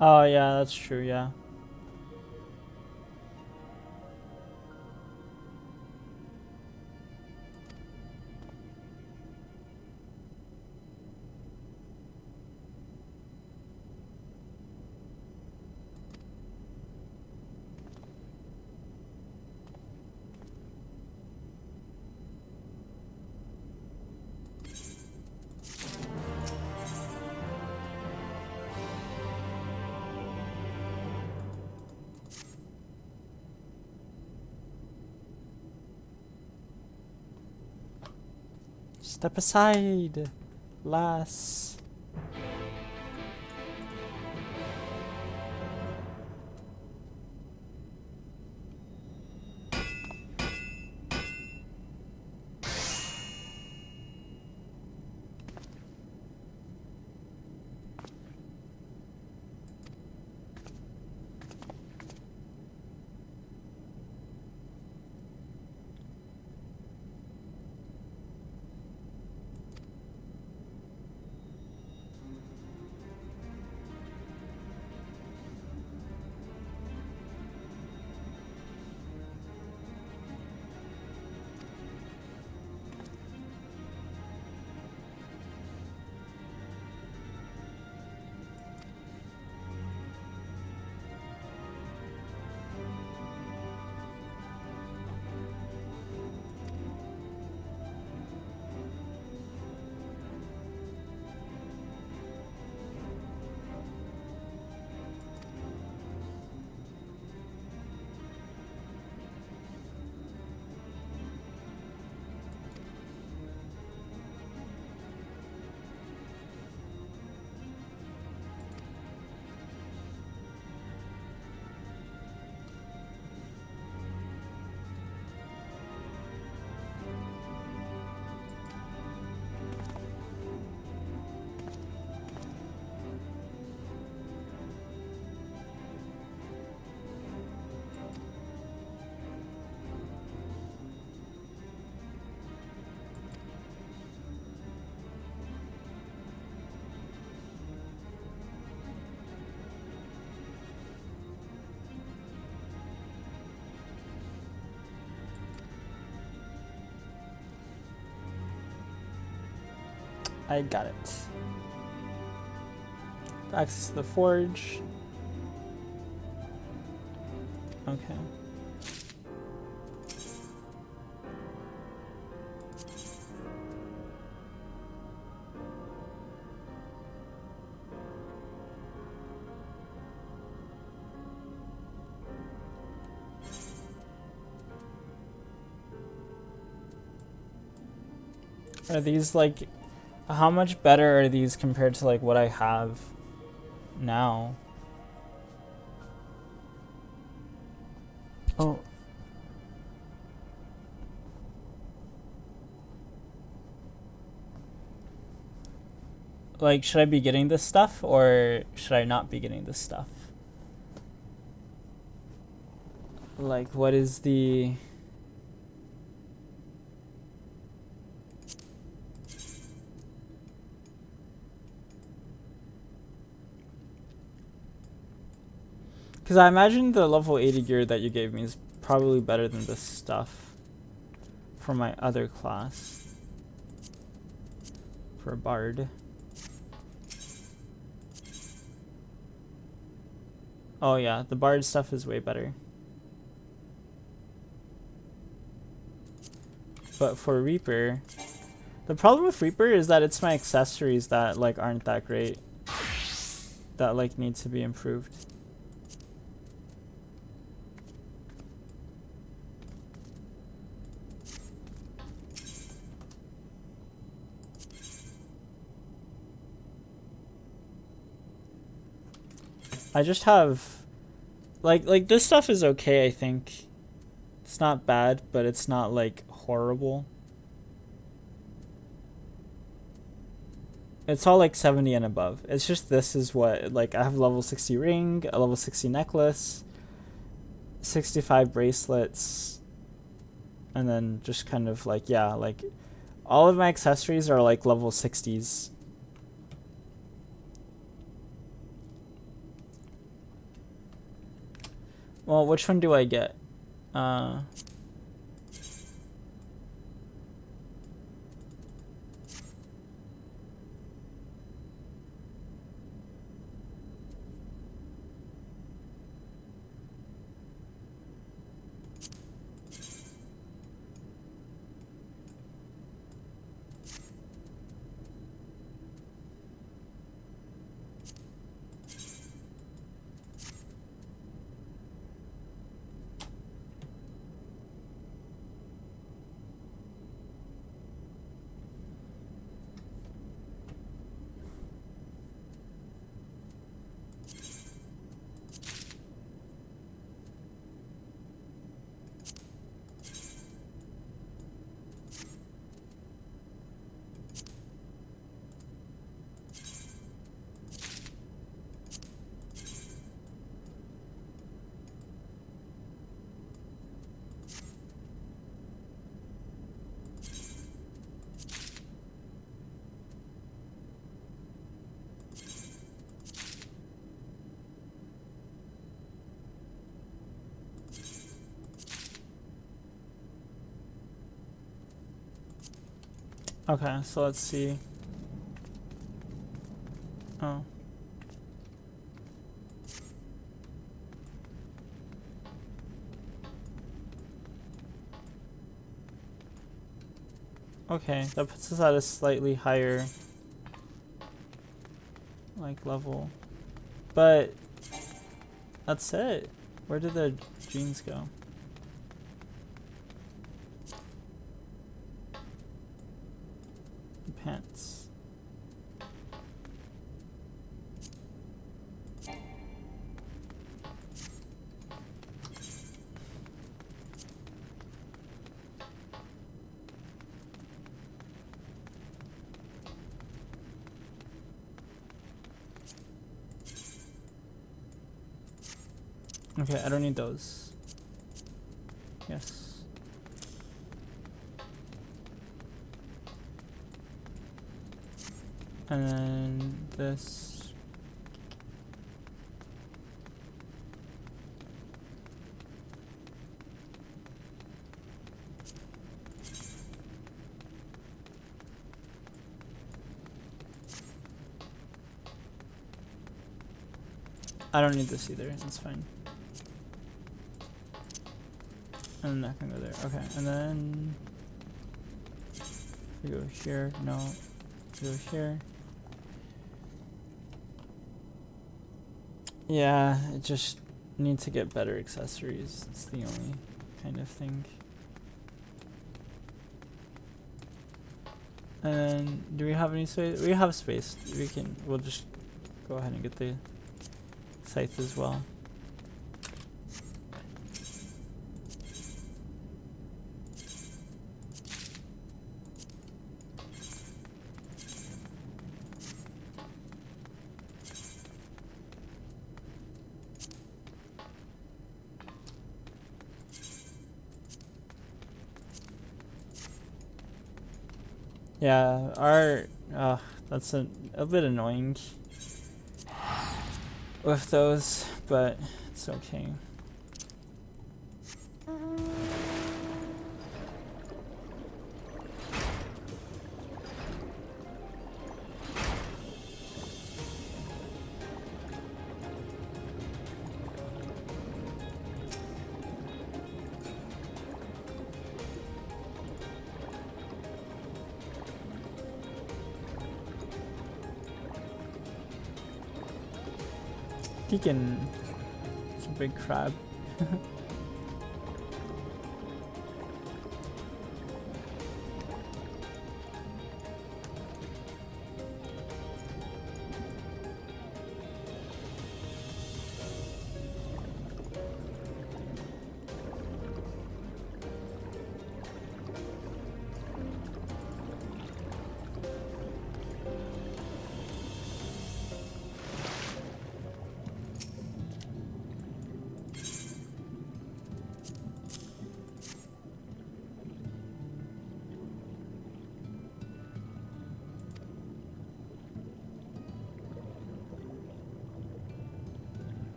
Oh yeah, that's true, yeah. Step aside. Lass. I got it. Access to the forge. Okay. Are these like, how much better are these compared to like what I have now? Oh. Like, should I be getting this stuff or should I not be getting this stuff? Like, what is the... Because I imagine the level 80 gear that you gave me is probably better than this stuff for my other class. For Bard. Oh yeah, the Bard stuff is way better. But for Reaper, the problem with Reaper is that it's my accessories that like aren't that great. That like need to be improved. I just have like this stuff is okay, I think. It's not bad, but it's not like horrible. It's all like 70 and above. It's just this is what, like I have level 60 ring, a level 60 necklace, 65 bracelets, and then just kind of like, yeah, like all of my accessories are like level 60s. Well, which one do I get? Okay, so let's see. Oh. Okay, that puts us at a slightly higher like level. But that's it. Where did the jeans go? The pants. Okay, I don't need those. Yes. And then this. I don't need this either, that's fine. And that can go there. Okay, and then we go here. No, we go here. Yeah, I just need to get better accessories. It's the only kind of thing. And do we have any space? We have space. We'll just go ahead and get the scythe as well. Yeah, that's a bit annoying with those, but it's okay. Deacon. It's a big crab.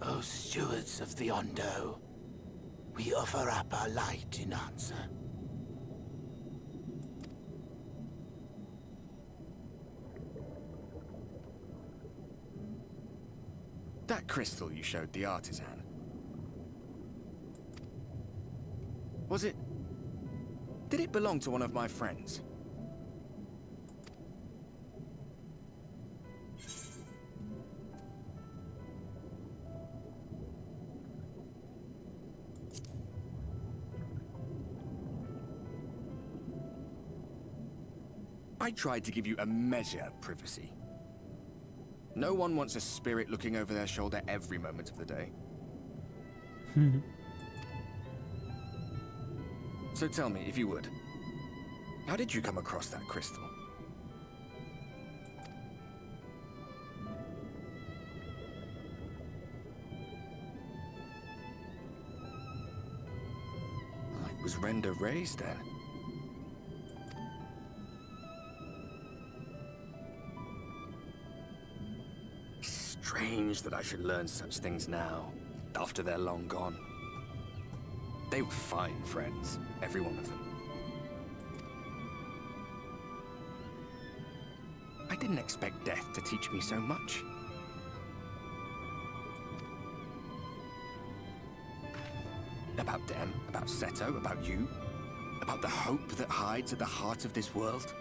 O stewards of the Ondo, we offer up our light in answer. That crystal you showed the artisan. Was it... Did it belong to one of my friends? I tried to give you a measure of privacy. No one wants a spirit looking over their shoulder every moment of the day. So tell me, if you would, how did you come across that crystal? It was Render raised then. Strange that I should learn such things now, after they're long gone. They were fine friends, every one of them. I didn't expect death to teach me so much. About them, about Seto, about you, about the hope that hides at the heart of this world.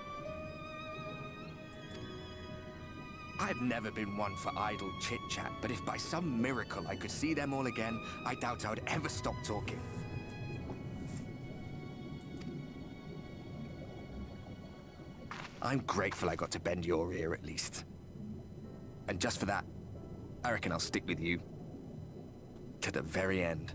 I've never been one for idle chit-chat, but if by some miracle I could see them all again, I doubt I would ever stop talking. I'm grateful I got to bend your ear at least. And just for that, I reckon I'll stick with you. To the very end.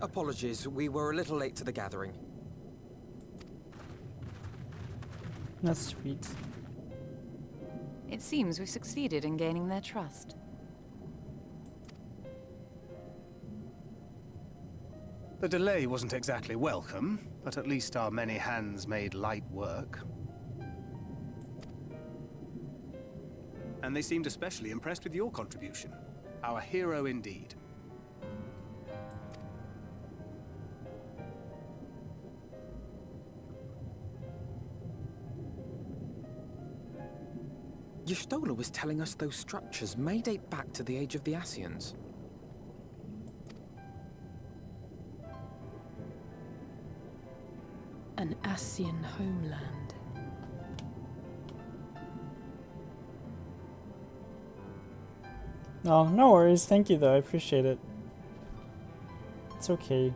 Apologies, we were a little late to the gathering. That's sweet. It seems we succeeded in gaining their trust. The delay wasn't exactly welcome, but at least our many hands made light work. And they seemed especially impressed with your contribution. Our hero indeed. Y'shtola was telling us those structures may date back to the age of the Ascians. An Ascian homeland. Oh, no worries. Thank you, though. I appreciate it. It's okay.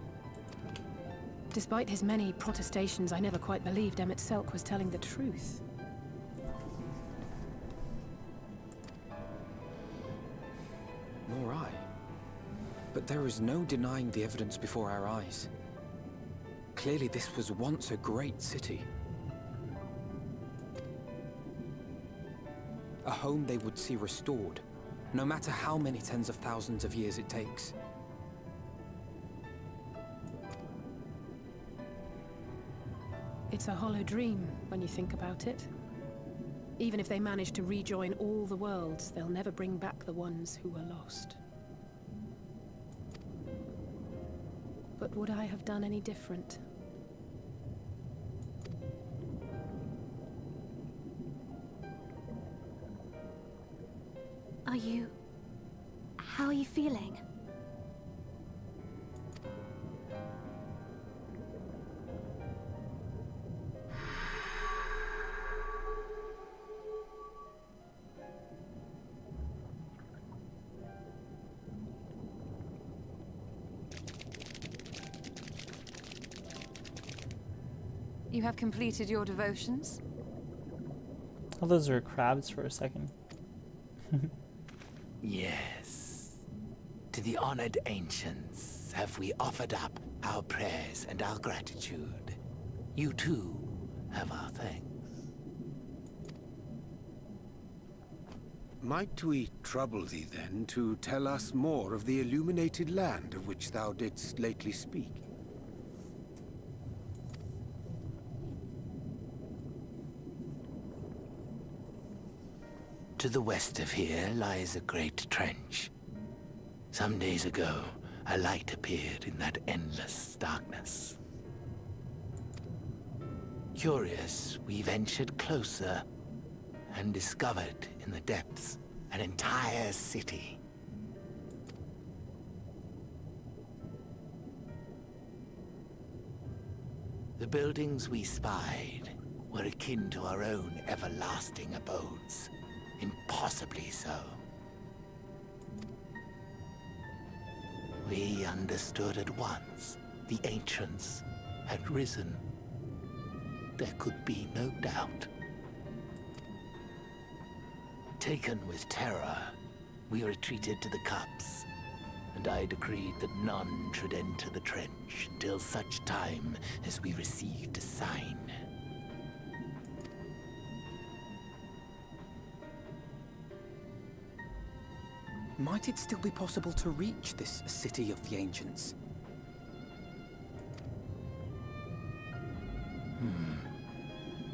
Despite his many protestations, I never quite believed Emmett Selk was telling the truth. Nor I. But there is no denying the evidence before our eyes. Clearly this was once a great city. A home they would see restored, no matter how many tens of thousands of years it takes. It's a hollow dream when you think about it. Even if they manage to rejoin all the worlds, they'll never bring back the ones who were lost. But would I have done any different? How are you feeling? You have completed your devotions? Oh, those are crabs for a second. Yes. To the honored ancients have we offered up our prayers and our gratitude. You too have our thanks. Might we trouble thee then to tell us more of the illuminated land of which thou didst lately speak? To the west of here lies a great trench. Some days ago, a light appeared in that endless darkness. Curious, we ventured closer and discovered in the depths an entire city. The buildings we spied were akin to our own everlasting abodes. Impossibly so. We understood at once the ancients had risen. There could be no doubt. Taken with terror, we retreated to the cups, and I decreed that none should enter the trench until such time as we received a sign. Might it still be possible to reach this city of the ancients?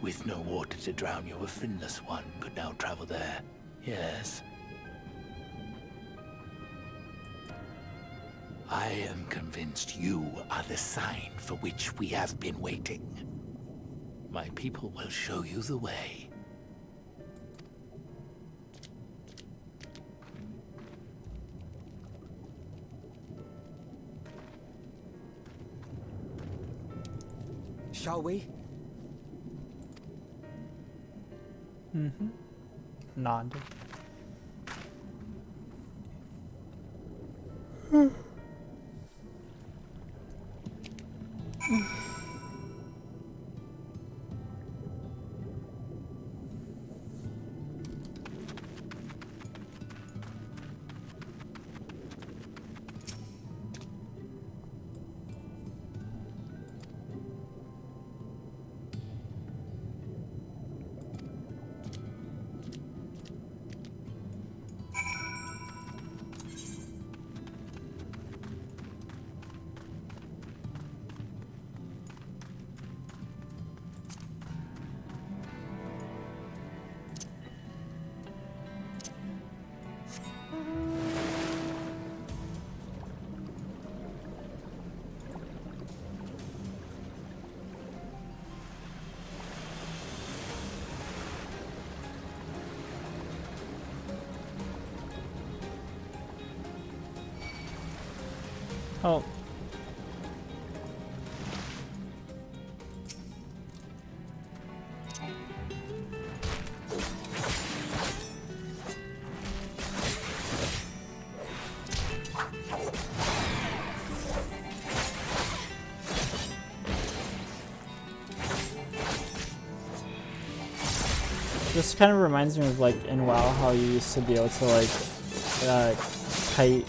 With no water to drown you, a finless one could now travel there. Yes. I am convinced you are the sign for which we have been waiting. My people will show you the way. Shall we? Mm-hmm. Nod. Oh. This kind of reminds me of like in WoW how you used to be able to like kite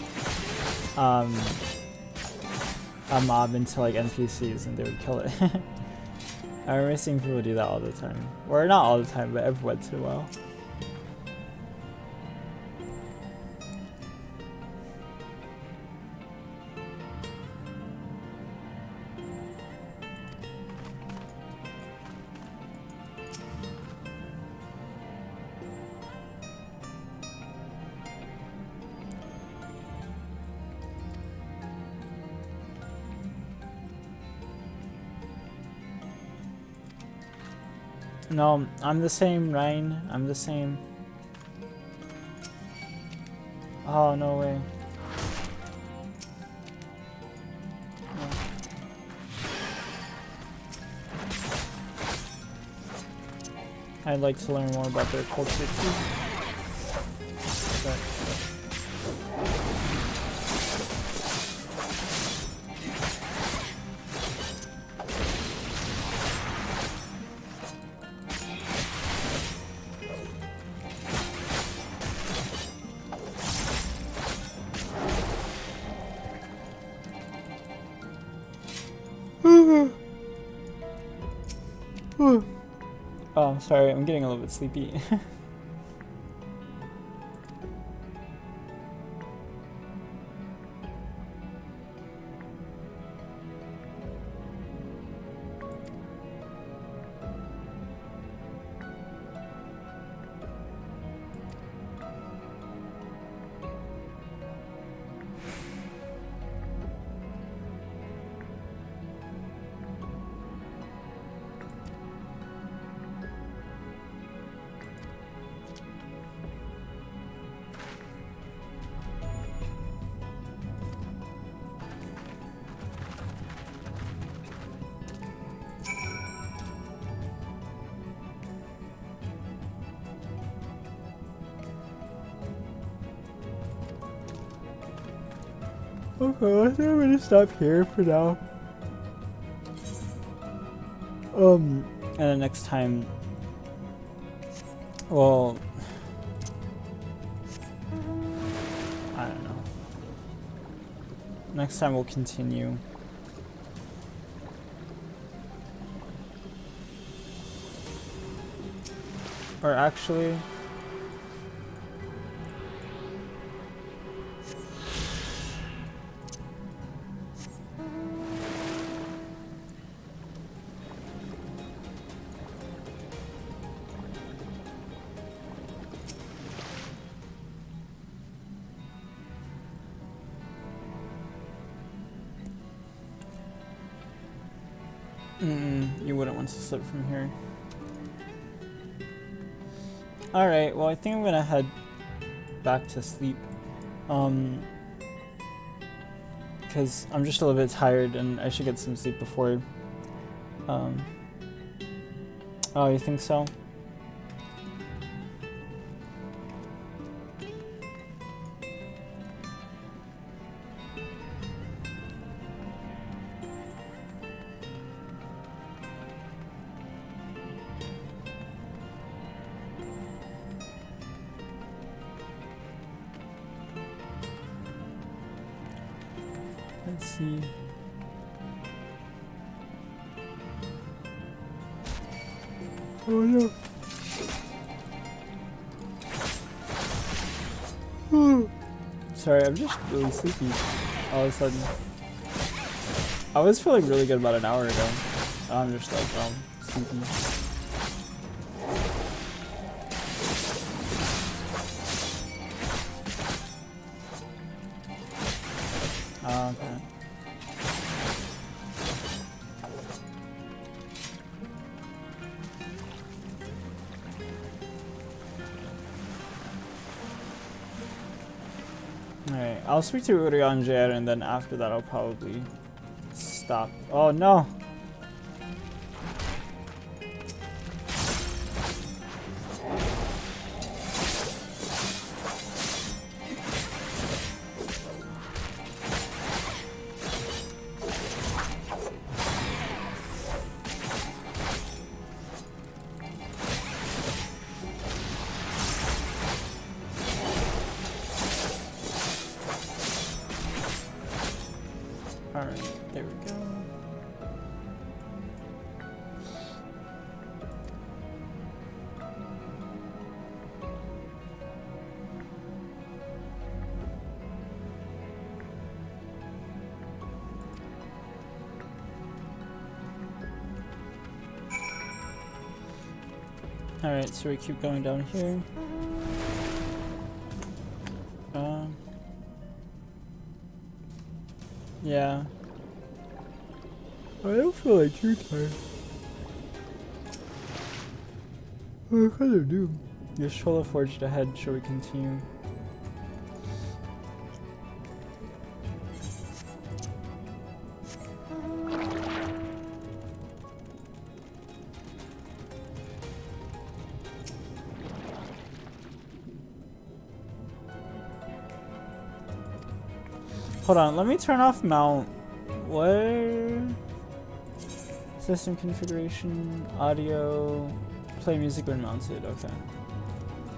a mob into like NPCs and they would kill it. I remember seeing people do that all the time. Or not all the time, but I've went to WoW. No, I'm the same, Ryan. I'm the same. Oh, no way. I'd like to learn more about their culture too. But oh, I'm sorry, I'm getting a little bit sleepy. Okay, I think I'm gonna stop here for now. And then next time, well, I don't know. Next time we'll continue. Or actually, you wouldn't want to slip from here. Alright, well I think I'm gonna head back to sleep. Because I'm just a little bit tired and I should get some sleep before. Oh, you think so? Let's see. Oh no. Sorry, I'm just really sleepy all of a sudden. I was feeling really good about an hour ago. I'm just like, sleepy. Okay. Alright, I'll speak to Urianger and then after that I'll probably stop. Oh no! Alright, there we go. Alright, so we keep going down here. Yeah. I don't feel like too tired. I kind of do. Your stroller forged ahead. Shall we continue? Hold on, let me turn off mount. What? System configuration, audio, play music when mounted. Okay.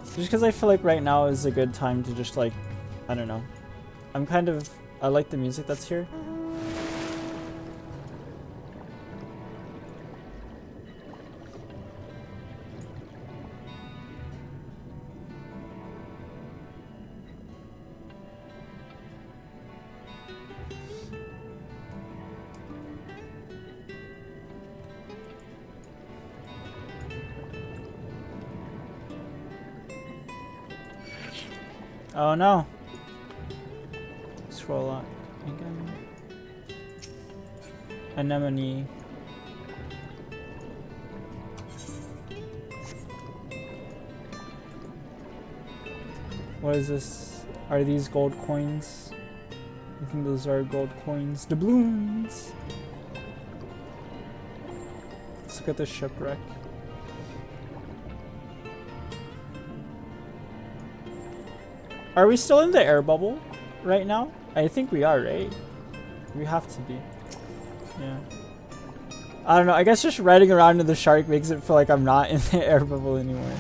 Just because I feel like right now is a good time to just like, I don't know. I like the music that's here. Oh no. Scroll up again. Anemone. What is this? Are these gold coins? I think those are gold coins. Doubloons! Let's look at the shipwreck. Are we still in the air bubble right now? I think we are, right? We have to be. Yeah. I don't know. I guess just riding around in the shark makes it feel like I'm not in the air bubble anymore.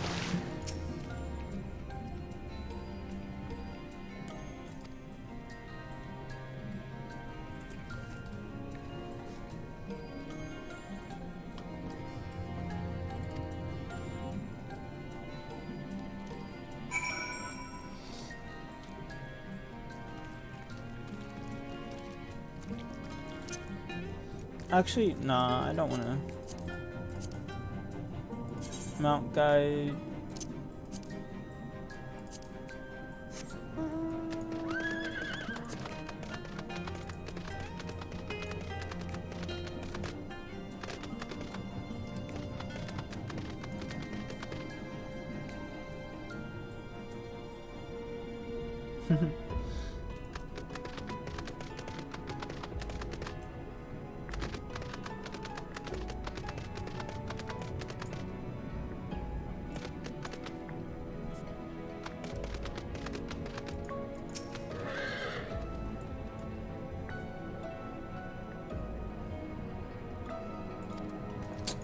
Actually, nah, I don't want to. Mount guide.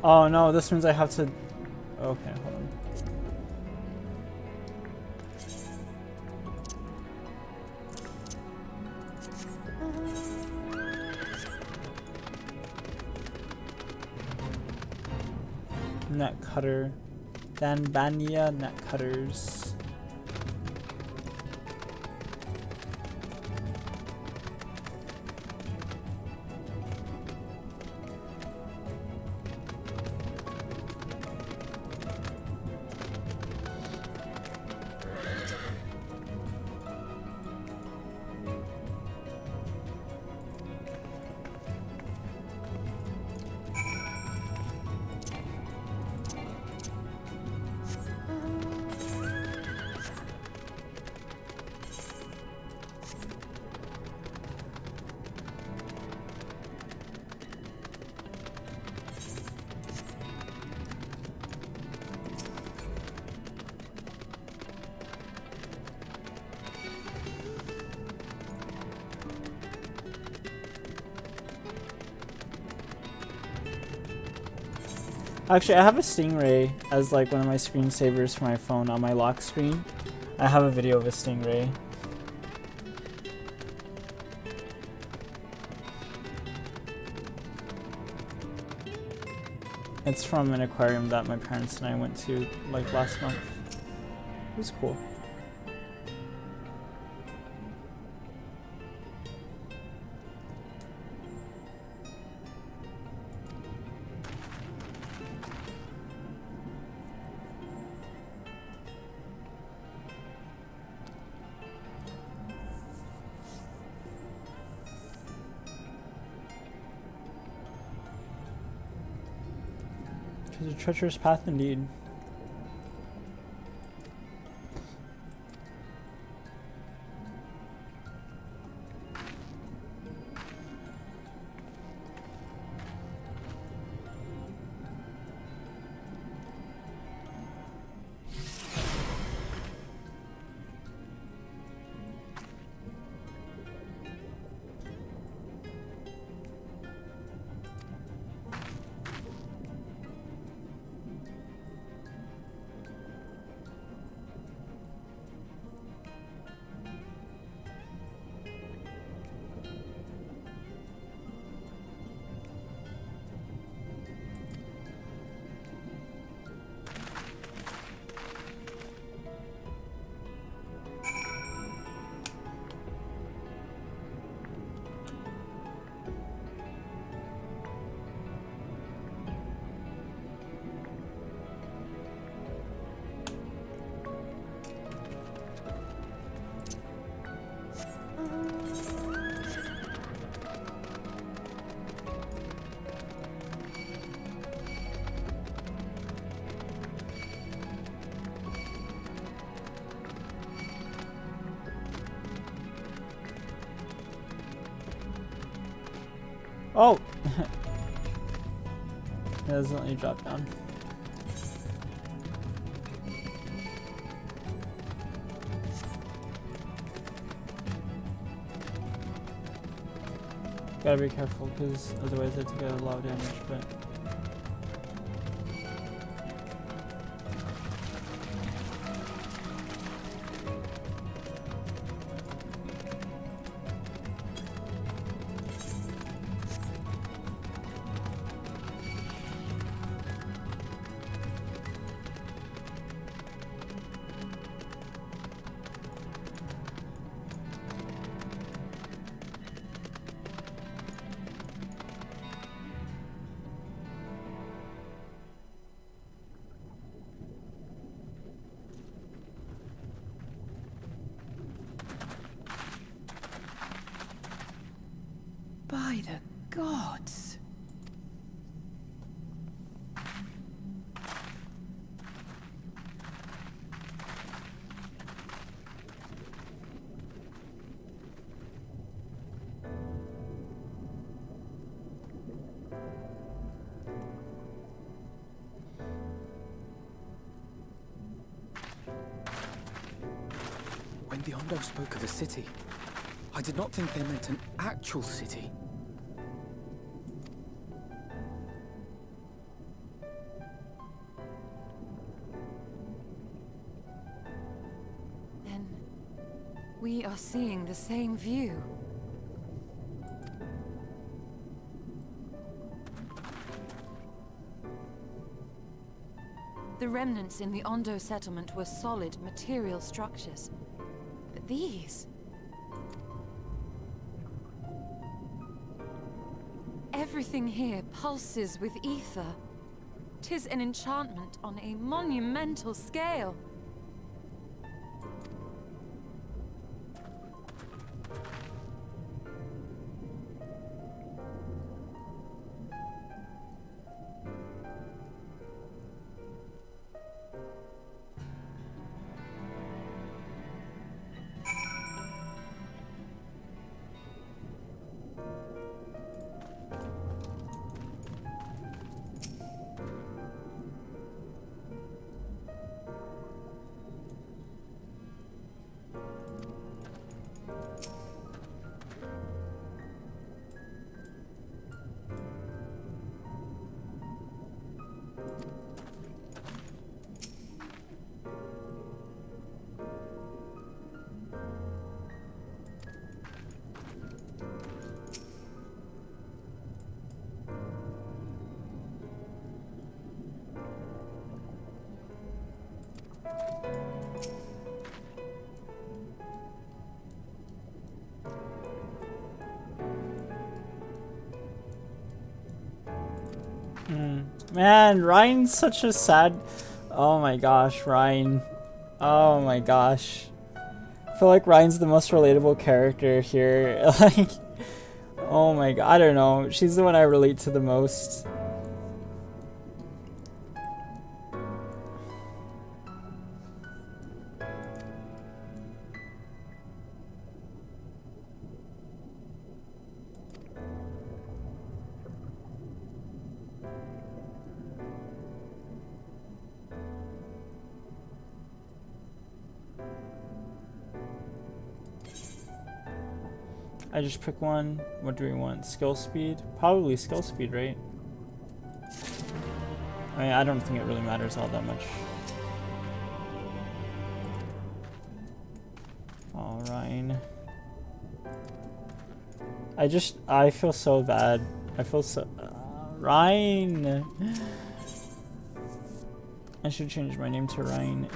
Oh no, this means I have to... Okay, hold on. Net cutter. Danbania net cutters. Actually, I have a stingray as like one of my screensavers for my phone on my lock screen. I have a video of a stingray. It's from an aquarium that my parents and I went to like last month. It was cool. It's a treacherous path indeed. Oh! It doesn't let you drop down. Gotta be careful, because otherwise I take a lot of damage, but... By the gods! When the Ondo spoke of a city, I did not think they meant an actual city. Then we are seeing the same view. The remnants in the Ondo settlement were solid material structures. But these... everything here pulses with ether. 'Tis an enchantment on a monumental scale. Man, Ryan's such a sad... Oh my gosh, Ryan. Oh my gosh. I feel like Ryan's the most relatable character here. Like, oh my god, I don't know. She's the one I relate to the most. I just pick one. What do we want? Skill speed? Probably skill speed, right? I mean, I don't think it really matters all that much. Oh, Ryan. I feel so bad. I feel so... Ryan! I should change my name to Ryan.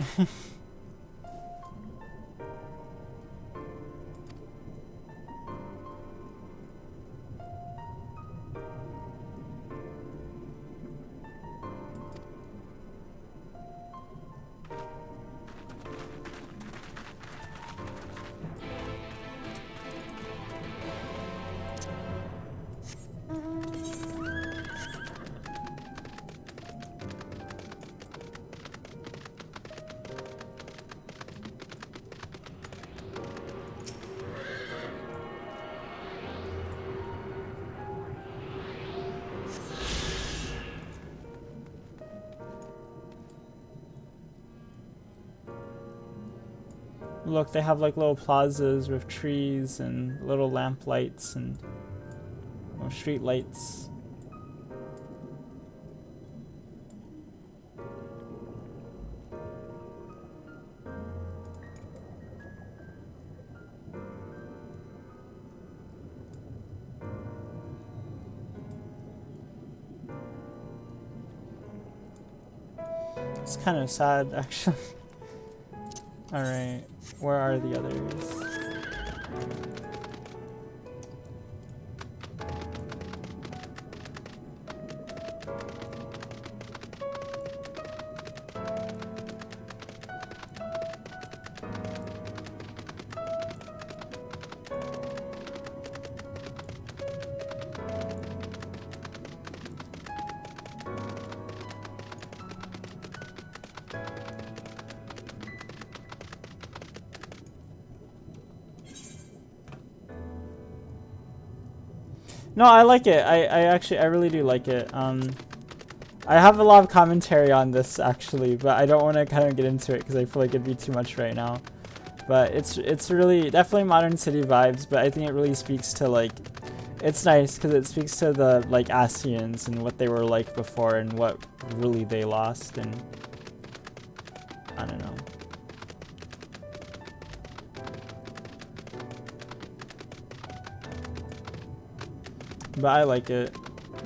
Look, they have like little plazas with trees and little lamp lights and No street lights. It's kind of sad, actually. Alright, where are the others? No, I like it. I really do like it. I have a lot of commentary on this actually, but I don't want to kind of get into it because I feel like it'd be too much right now. But it's really definitely modern city vibes, but I think it really speaks to like, it's nice because it speaks to the like Ascians and what they were like before and what really they lost, and I don't know. But I like it.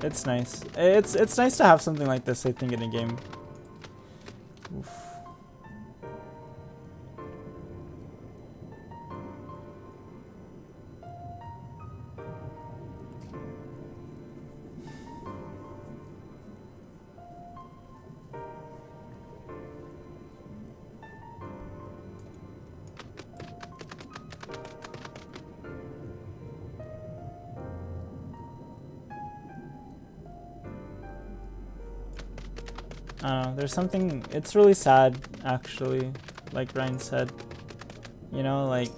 It's nice. It's nice to have something like this, I think, in a game. Oof. I don't know, there's something, it's really sad, actually, like Ryan said. You know, like,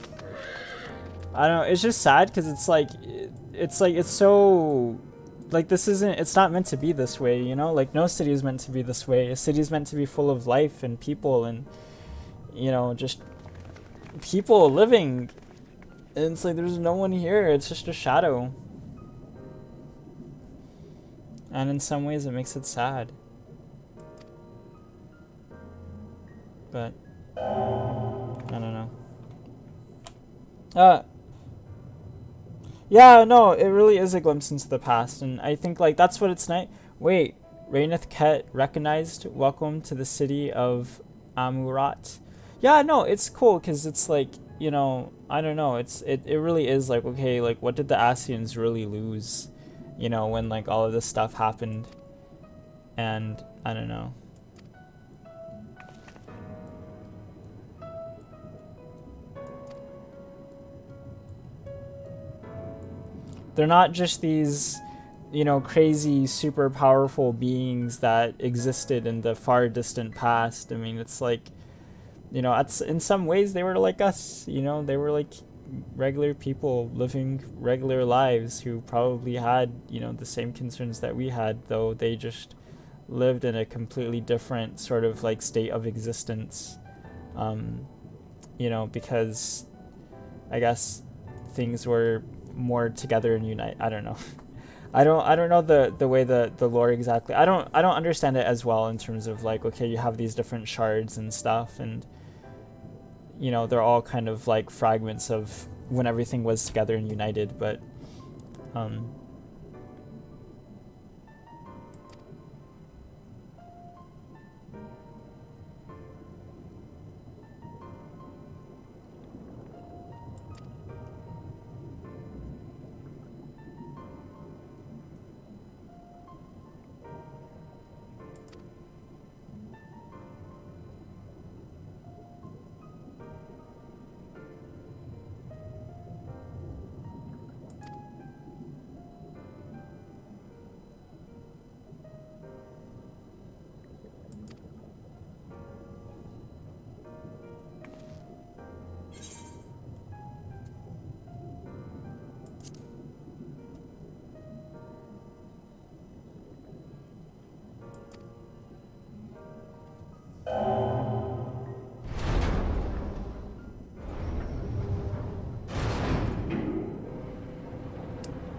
I don't know, it's just sad because it's like, it's so, like, this isn't, it's not meant to be this way, you know? Like, no city is meant to be this way. A city is meant to be full of life and people and, you know, just people living. And it's like, there's no one here, it's just a shadow. And in some ways it makes it sad. But I don't know. Yeah, no, it really is a glimpse into the past, and I think like that's what it's nice. Wait, Raineth Ket recognized. Welcome to the city of Amurat. Yeah, no, it's cool because it's like, you know, I don't know. It really is like, okay, like what did the Ascians really lose, you know, when like all of this stuff happened, and I don't know. They're not just these, you know, crazy, super powerful beings that existed in the far distant past. I mean, it's like, you know, in some ways they were like us, you know, they were like regular people living regular lives who probably had, you know, the same concerns that we had, though they just lived in a completely different sort of like state of existence. You know, because I guess things were more together and unite. I don't know. I don't know the way the lore exactly. I don't understand it as well in terms of like, okay, you have these different shards and stuff, and you know, they're all kind of like fragments of when everything was together and united, but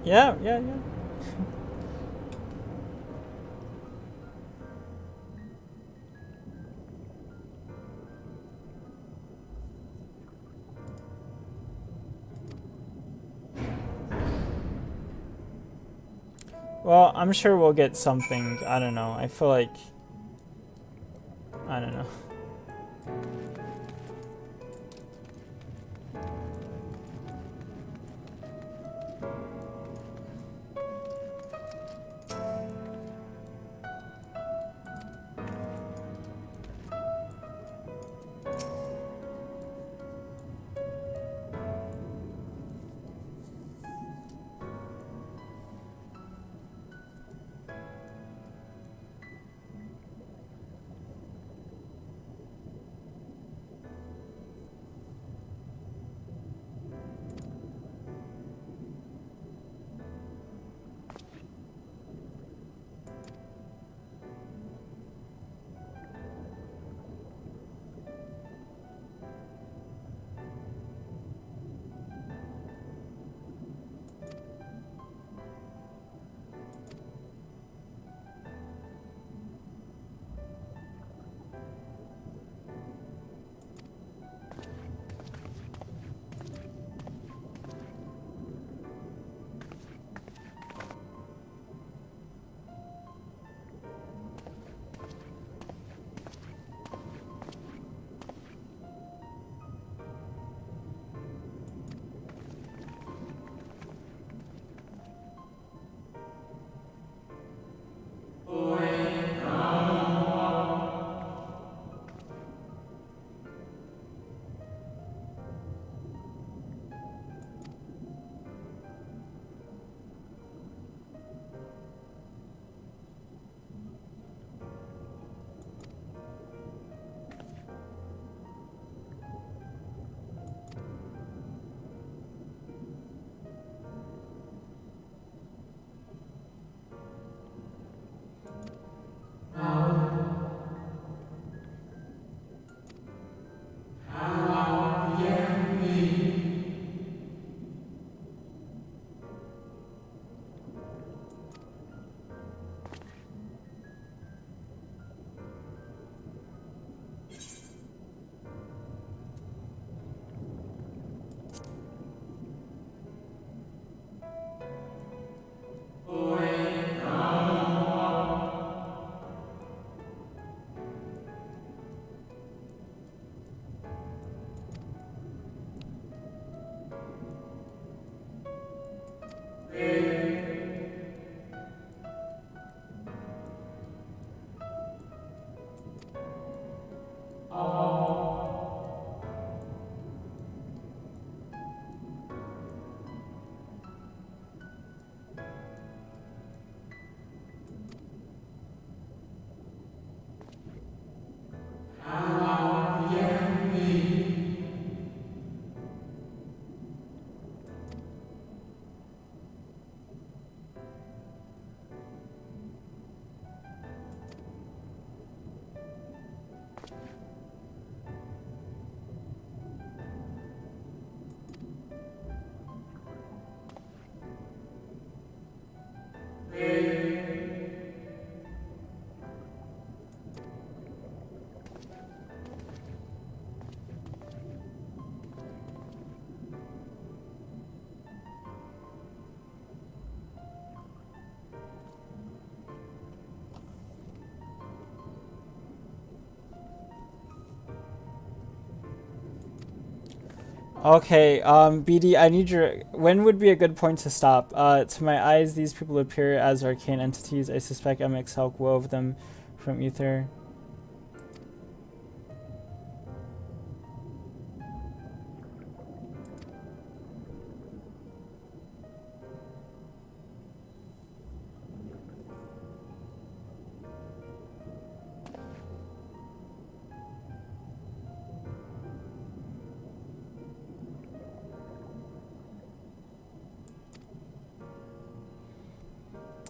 yeah. Well, I'm sure we'll get something. I don't know. I feel like... I don't know. Okay, BD, I need your... When would be a good point to stop? To my eyes, these people appear as arcane entities. I suspect MXL wove them from ether.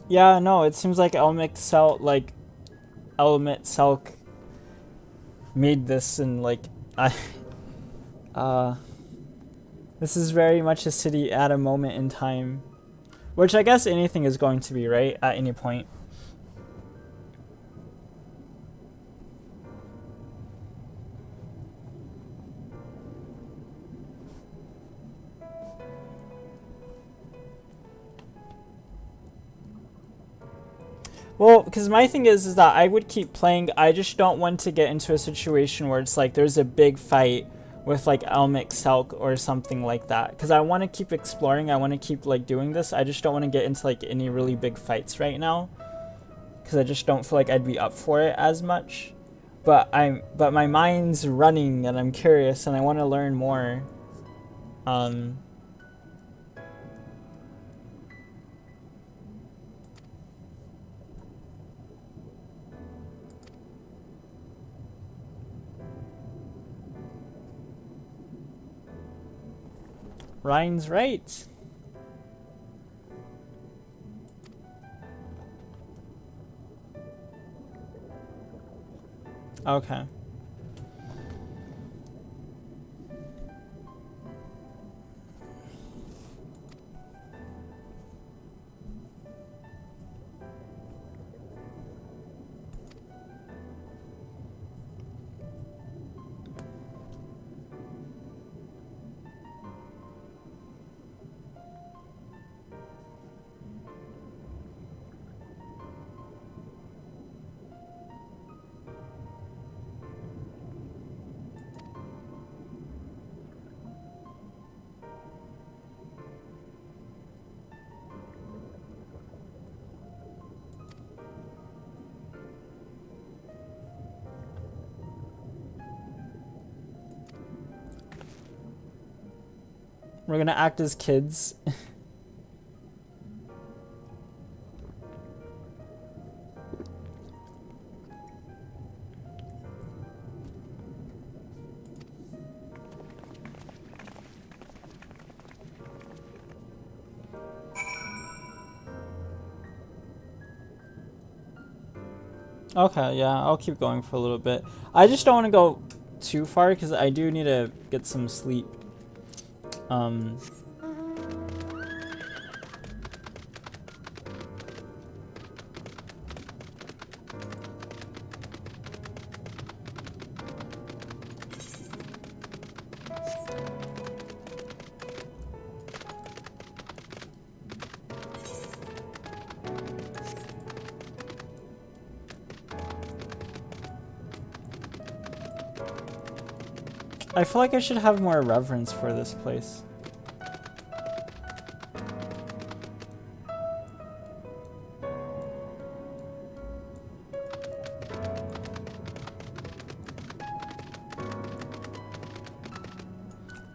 Yeah, no, it seems like Element Selk made this, and like this is very much a city at a moment in time. Which I guess anything is going to be, right? At any point. Well, because my thing is that I would keep playing. I just don't want to get into a situation where it's like there's a big fight with like Elmic Selk or something like that. Because I want to keep exploring. I want to keep like doing this. I just don't want to get into like any really big fights right now. Because I just don't feel like I'd be up for it as much. But my mind's running and I'm curious and I want to learn more. Ryan's right. Okay. We're gonna act as kids. Okay, yeah, I'll keep going for a little bit. I just don't want to go too far because I do need to get some sleep. I feel like I should have more reverence for this place.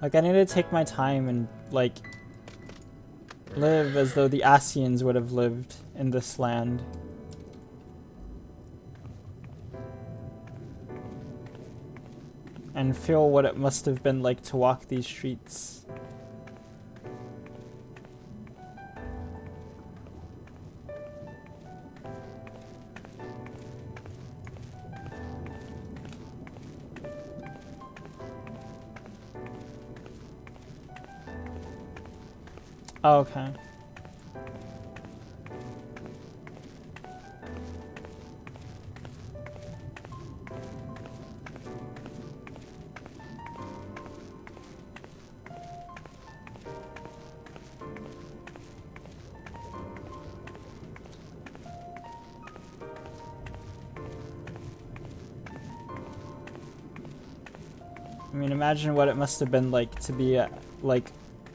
Like, I need to take my time and, like, live as though the Asians would have lived in this land. And feel what it must have been like to walk these streets. Oh, okay. I mean, imagine what it must have been like to be like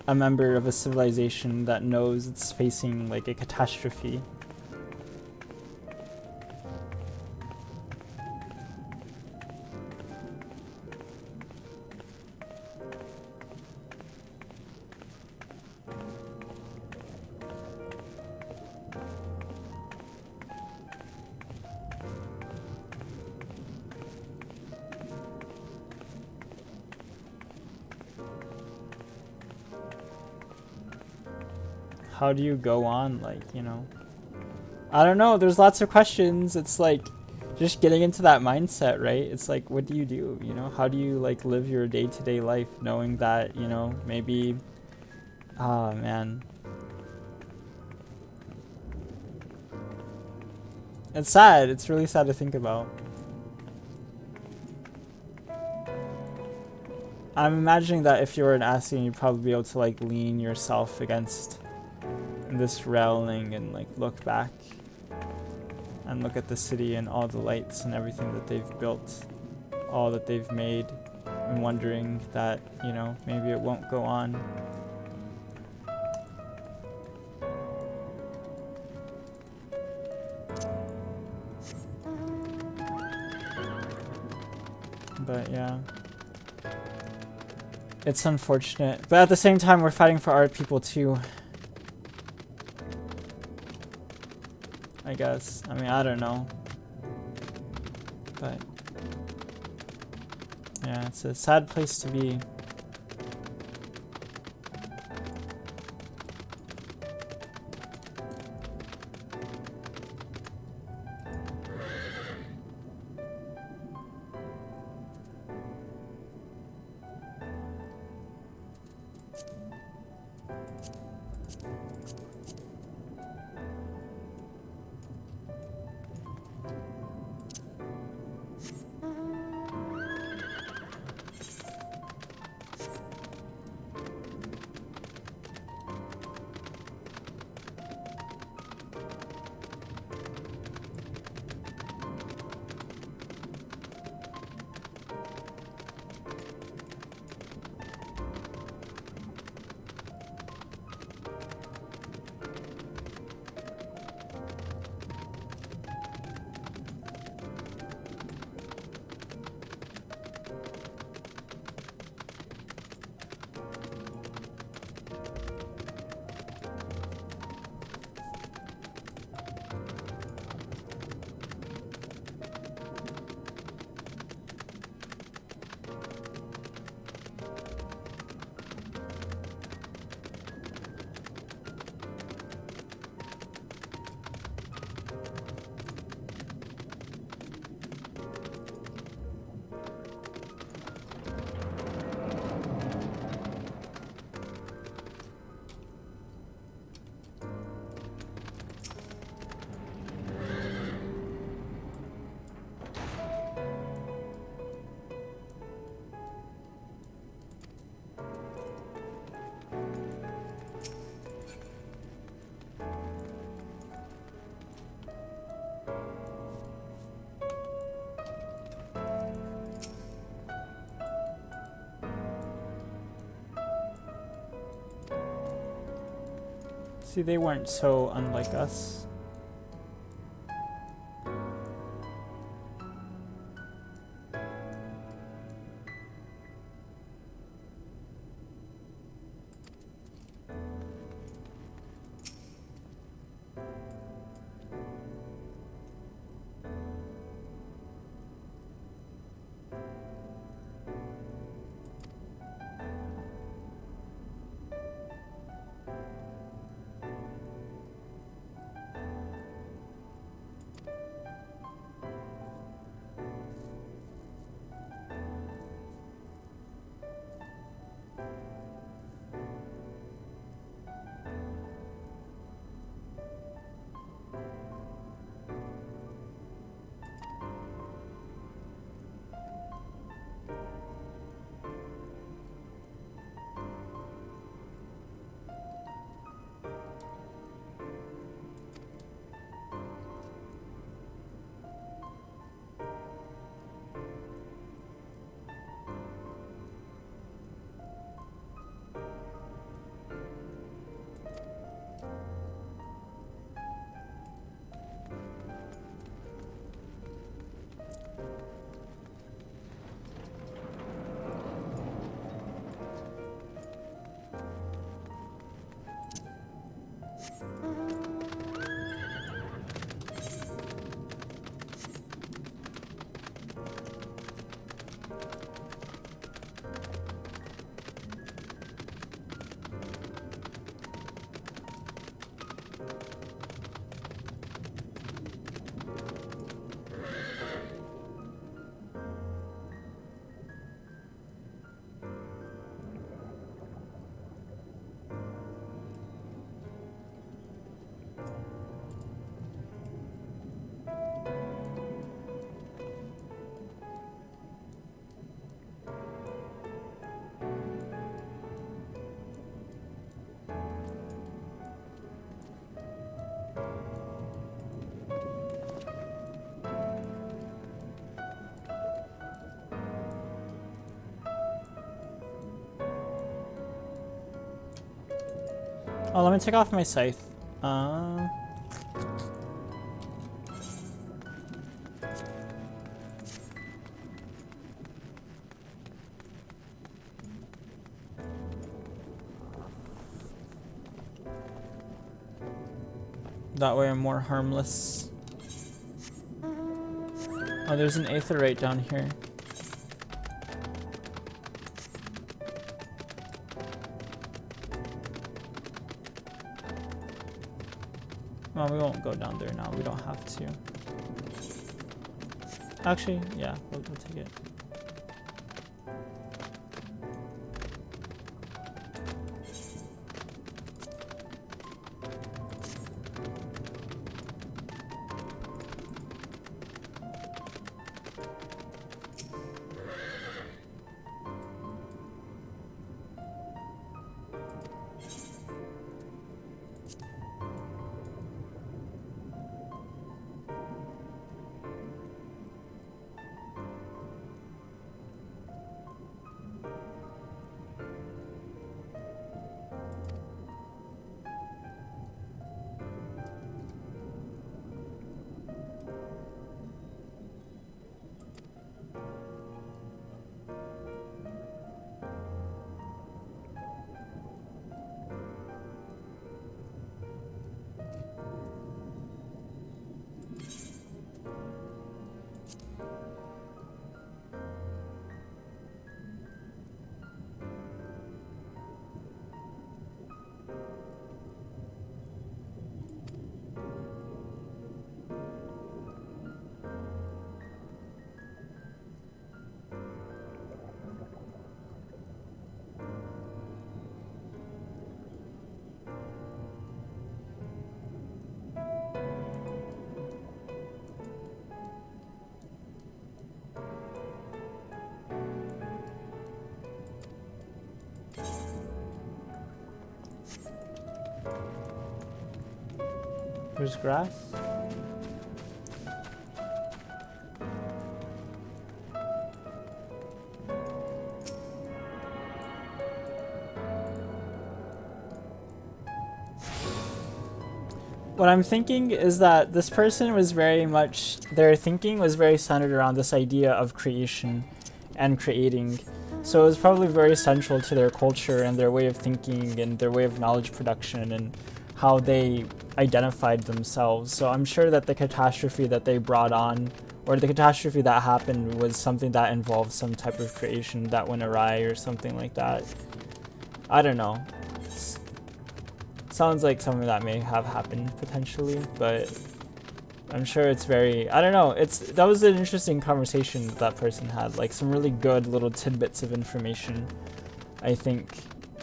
a member of a civilization that knows it's facing like a catastrophe. How do you go on, like, you know? I don't know, there's lots of questions. It's like just getting into that mindset, right? It's like, what do, you know? How do you like live your day-to-day life knowing that, you know, maybe, ah, man. It's sad. It's really sad to think about. I'm imagining that if you were an Ascian, you'd probably be able to like lean yourself against this railing and like look back and look at the city and all the lights and everything that they've built, all that they've made, and wondering that, you know, maybe it won't go on. But yeah, it's unfortunate. But at the same time, we're fighting for our people too. I guess. I mean, I don't know. But yeah, it's a sad place to be. See, they weren't so unlike us. Oh, let me take off my scythe. That way I'm more harmless. Oh, there's an aetherite down here. Well, we won't go down there now. We don't have to. Actually, yeah, we'll take it. There's grass. What I'm thinking is that this person was very much, their thinking was very centered around this idea of creation and creating. So it was probably very central to their culture and their way of thinking and their way of knowledge production and how they identified themselves. So I'm sure that the catastrophe that they brought on, or the catastrophe that happened, was something that involved some type of creation that went awry or something like that. I don't know. Sounds like something that may have happened potentially, but I'm sure it's very, I don't know, that was an interesting conversation that person had, like some really good little tidbits of information, I think,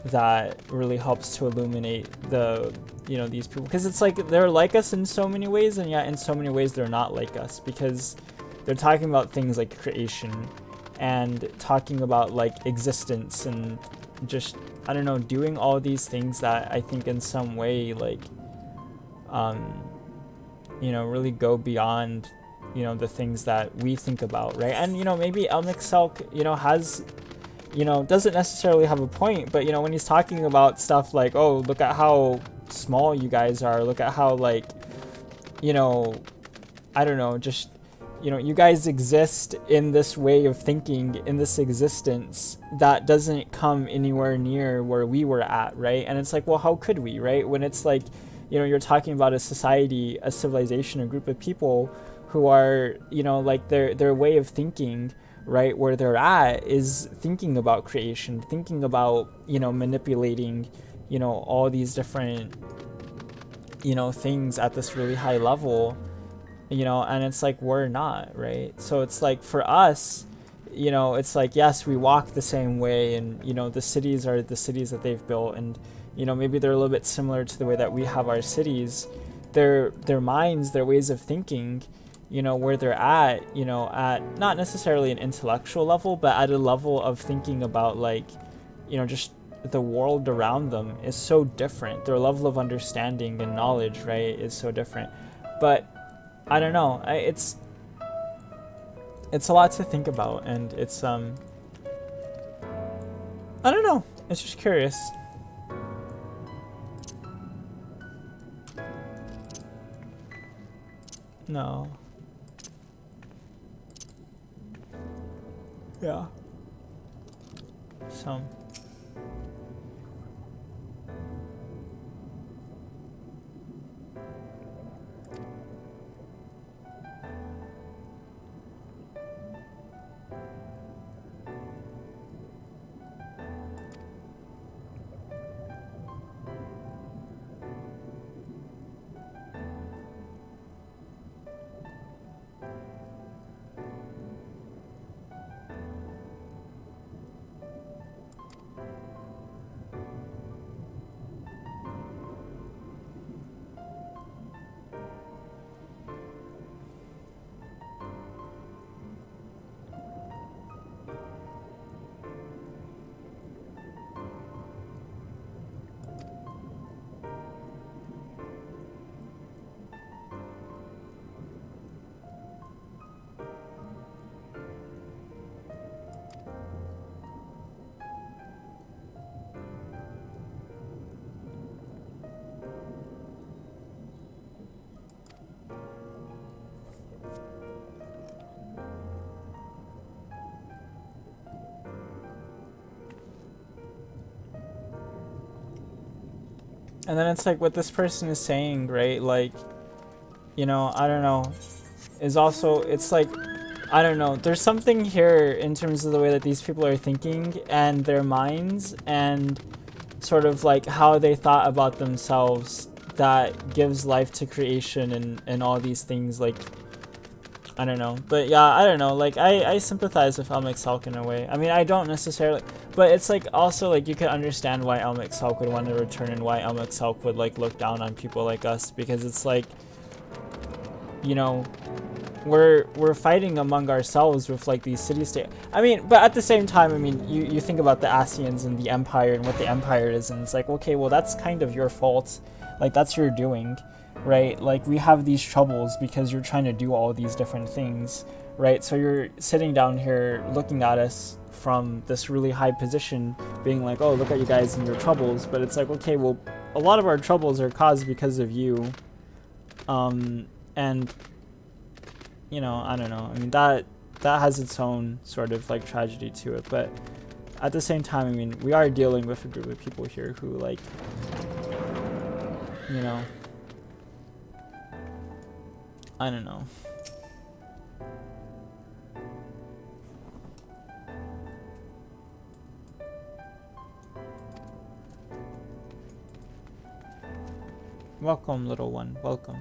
that really helps to illuminate the, you know, these people, because it's like they're like us in so many ways, and yet in so many ways they're not like us, because they're talking about things like creation and talking about like existence and just, I don't know, doing all these things that I think in some way, like, you know, really go beyond, you know, the things that we think about, right? And, you know, maybe Elmixelk, you know, has, you know, doesn't necessarily have a point, but, you know, when he's talking about stuff like, oh, look at how small you guys are, look at how, like, you know, I don't know, just, you know, you guys exist in this way of thinking, in this existence that doesn't come anywhere near where we were at, right? And it's like, well, how could we, right? When it's like, you know, you're talking about a society, a civilization, a group of people who are, you know, like their way of thinking, right, where they're at is thinking about creation, thinking about, you know, manipulating, you know, all these different, you know, things at this really high level, you know, and it's like we're not, right? So it's like for us, you know, it's like, yes, we walk the same way, and, you know, the cities are the cities that they've built, and, you know, maybe they're a little bit similar to the way that we have our cities. Their minds, their ways of thinking, you know, where they're at, you know, at not necessarily an intellectual level, but at a level of thinking about, like, you know, just the world around them is so different. Their level of understanding and knowledge, right, is so different. But I don't know, it's a lot to think about, and it's I don't know, it's just curious. No. Yeah. So. And then it's like what this person is saying, right? Like, you know, I don't know, is also, it's like, I don't know, there's something here in terms of the way that these people are thinking and their minds and sort of like how they thought about themselves that gives life to creation and all these things. Like, I don't know, but yeah, I don't know, like I sympathize with Elmic Salk in a way. I mean, I don't necessarily, but it's like also like you can understand why Elmic Salk would want to return and why Elmic Salk would like look down on people like us, because it's like, you know, we're fighting among ourselves with like these city-state. I mean, but at the same time, I mean, you think about the Asians and the Empire and what the Empire is, and it's like, okay, well, that's kind of your fault. Like, that's your doing, right? Like, we have these troubles because you're trying to do all these different things, right? So you're sitting down here looking at us from this really high position, being like, oh, look at you guys and your troubles. But it's like, okay, well, a lot of our troubles are caused because of you. And you know, I don't know. I mean, that has its own sort of like tragedy to it, but at the same time, I mean, we are dealing with a group of people here who, like, you know, I don't know. Welcome, little one. Welcome.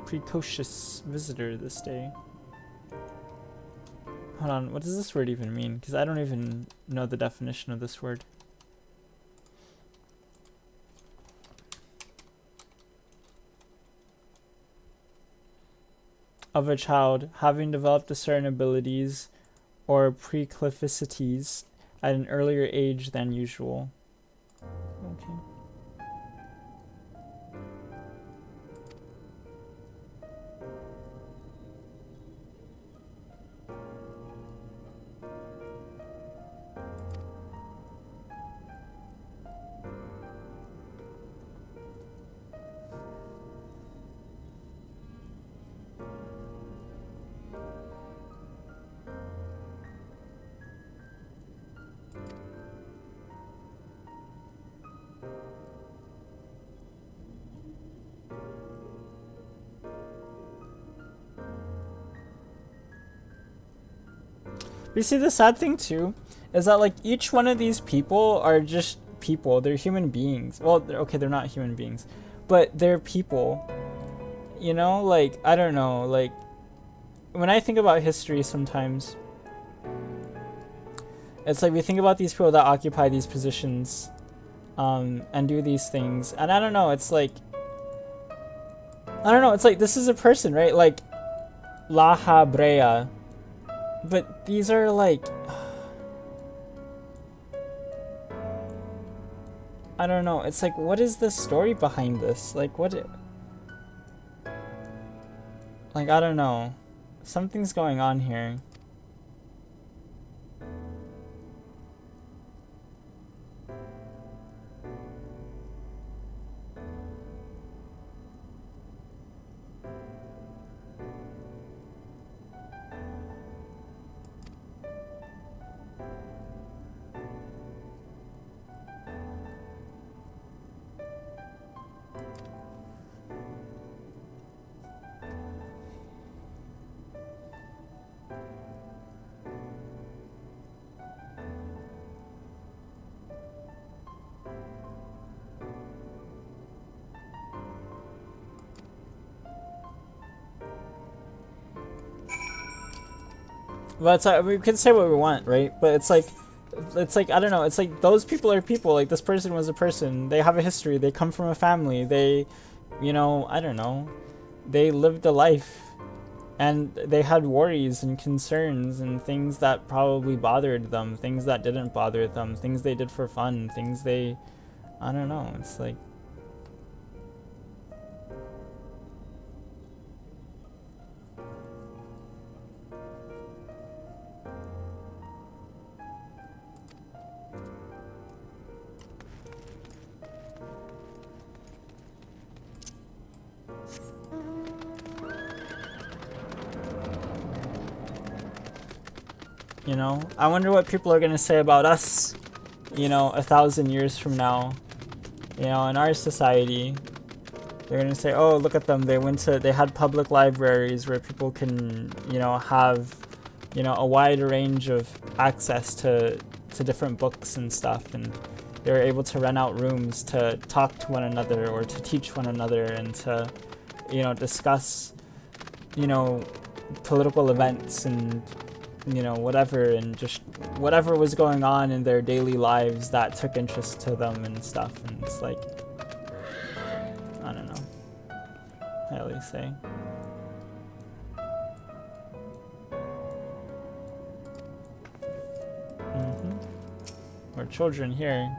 Precocious visitor this day. Hold on, what does this word even mean? Because I don't even know the definition of this word. Of a child having developed certain abilities or preclificities at an earlier age than usual. Okay. You see, the sad thing too is that like each one of these people are just people. They're human beings. Well, okay, they're not human beings, but they're people. You know, like, I don't know, like when I think about history sometimes, it's like we think about these people that occupy these positions and do these things, and I don't know, it's like, I don't know, it's like this is a person, right? Like La Habrea. But these are like, I don't know, it's like, what is the story behind this? Like, like, I don't know. Something's going on here. But it's like, we can say what we want, right? But it's like I don't know. It's like those people are people. Like this person was a person. They have a history. They come from a family. They, you know, I don't know. They lived a life, and they had worries and concerns and things that probably bothered them, things that didn't bother them, things they did for fun, things they, I don't know. It's like. You know, I wonder what people are gonna say about us, you know, 1,000 years from now. You know, in our society, they're gonna say, "Oh, look at them! They had public libraries where people can, you know, have, you know, a wide range of access to different books and stuff, and they were able to rent out rooms to talk to one another or to teach one another and to, you know, discuss, you know, political events and." You know, whatever, and just whatever was going on in their daily lives that took interest to them and stuff. And it's like, I don't know how do you say. We're children here.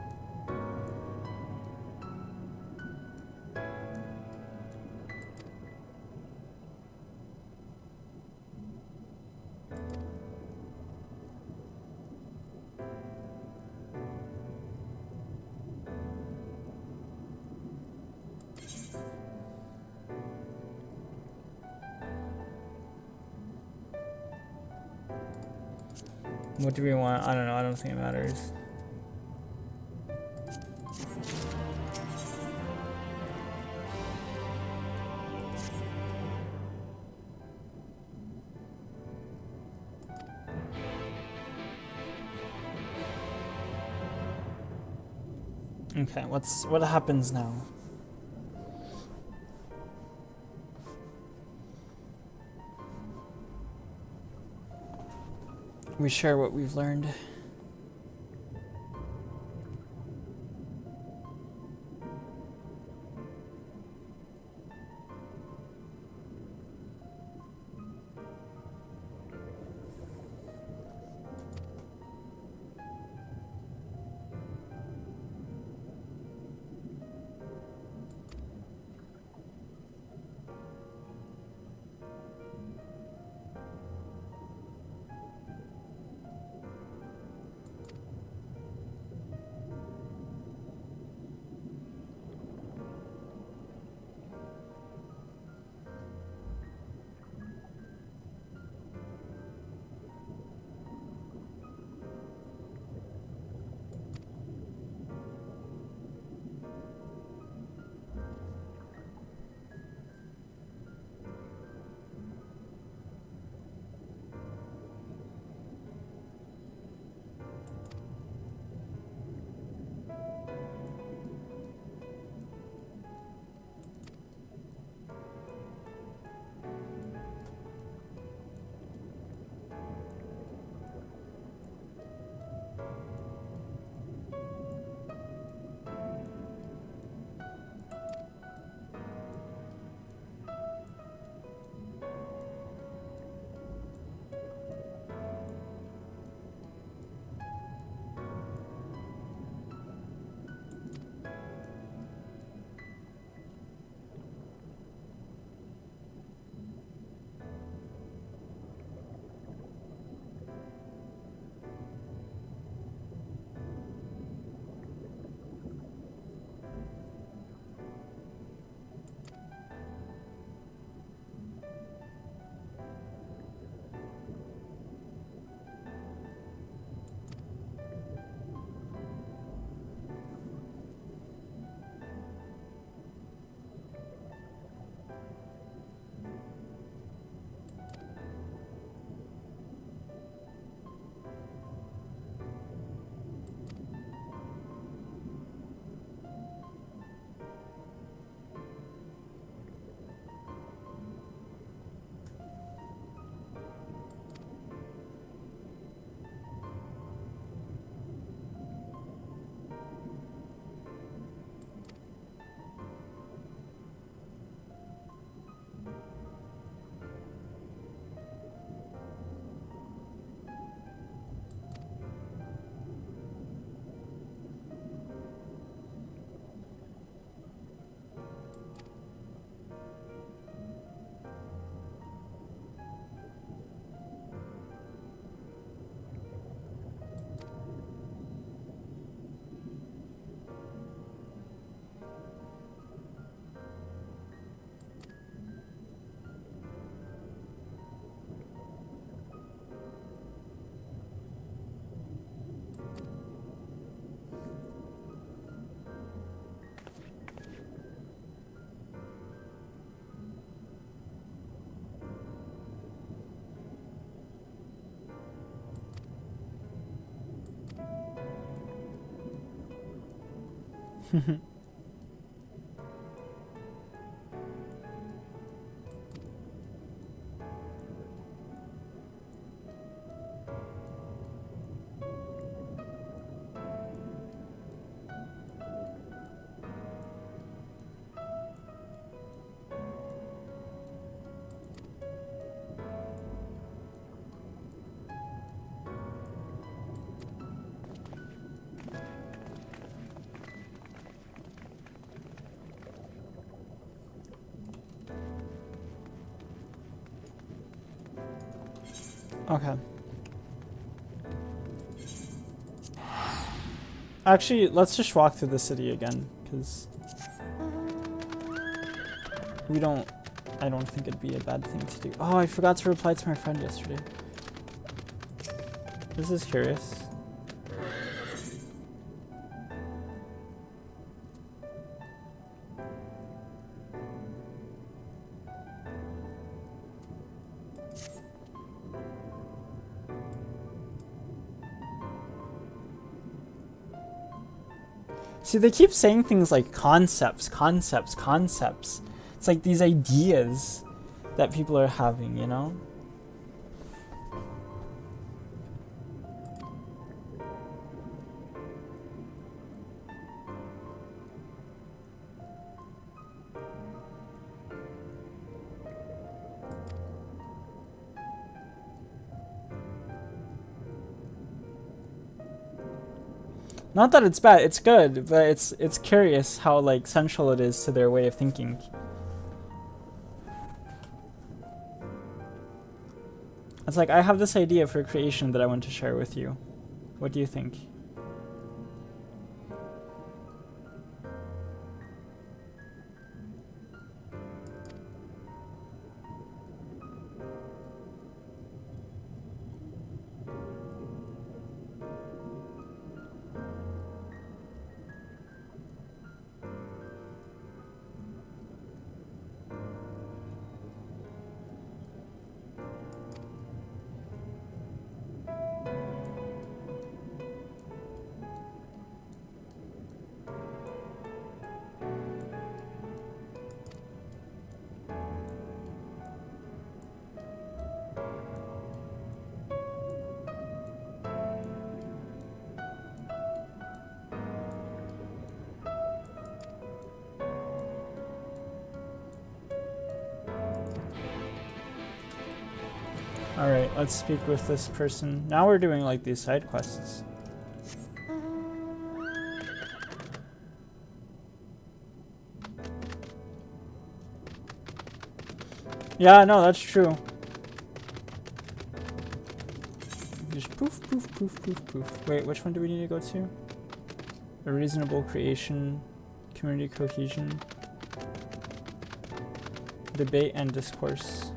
What do we want? I don't know. I don't think it matters. Okay, what happens now? We share what we've learned. Okay. Actually, let's just walk through the city again, because we don't... I don't think it'd be a bad thing to do. Oh, I forgot to reply to my friend yesterday. This is curious. See, they keep saying things like concepts, concepts, concepts. It's like these ideas that people are having, you know? Not that it's bad, it's good, but it's curious how like central it is to their way of thinking. It's like, I have this idea for creation that I want to share with you. What do you think? Alright, let's speak with this person. Now we're doing like these side quests. Yeah, no, that's true. Just poof, poof, poof, poof, poof. Wait, which one do we need to go to? A reasonable creation, community cohesion, debate and discourse.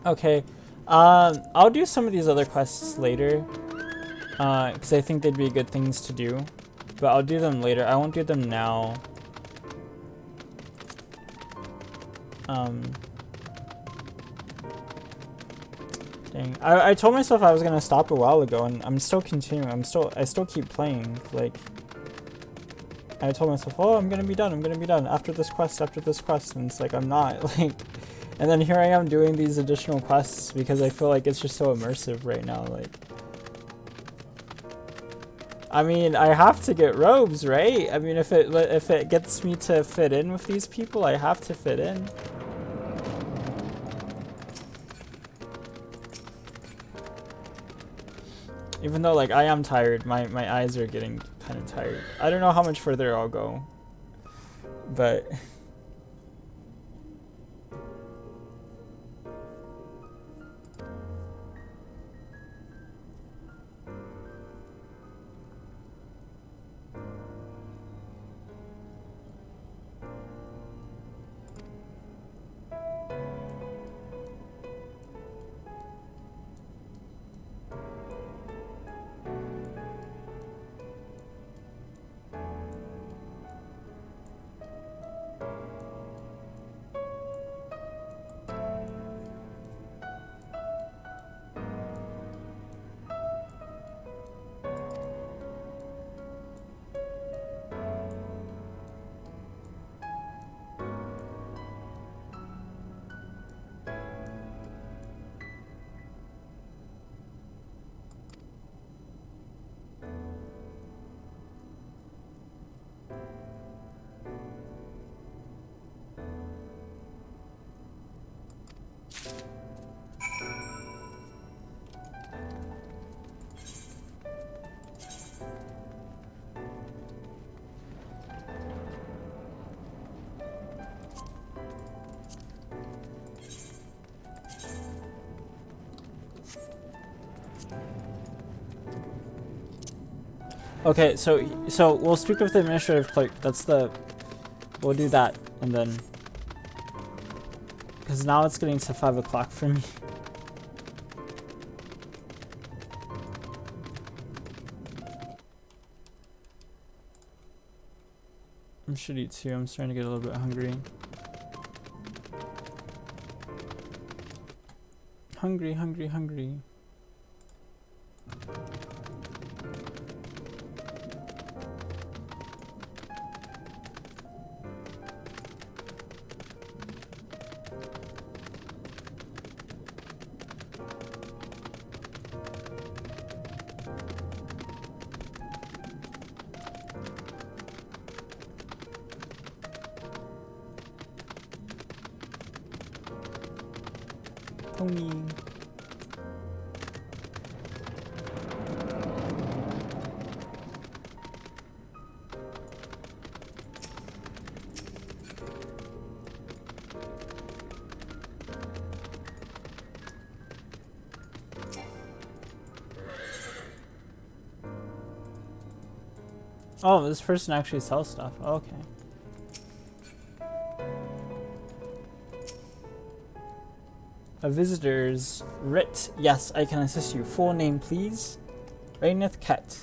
Okay. I'll do some of these other quests later. Because I think they'd be good things to do. But I'll do them later. I won't do them now. Dang. I told myself I was gonna stop a while ago, and I'm still continuing. I still keep playing. Like, I told myself, oh, I'm gonna be done after this quest, and it's like, I'm not. Like, and then here I am doing these additional quests because I feel like it's just so immersive right now. Like, I mean, I have to get robes, right? I mean, if it gets me to fit in with these people, I have to fit in. Even though, like, I am tired, my eyes are getting kind of tired. I don't know how much further I'll go, but okay, so we'll speak with the administrative clerk. We'll do that, and then, because now it's getting to 5 o'clock for me. I should eat too. I'm starting to get a little bit hungry. Hungry. Pony. Oh, this person actually sells stuff. Okay. A visitor's writ. Yes, I can assist you. Full name, please. Raineth Ket.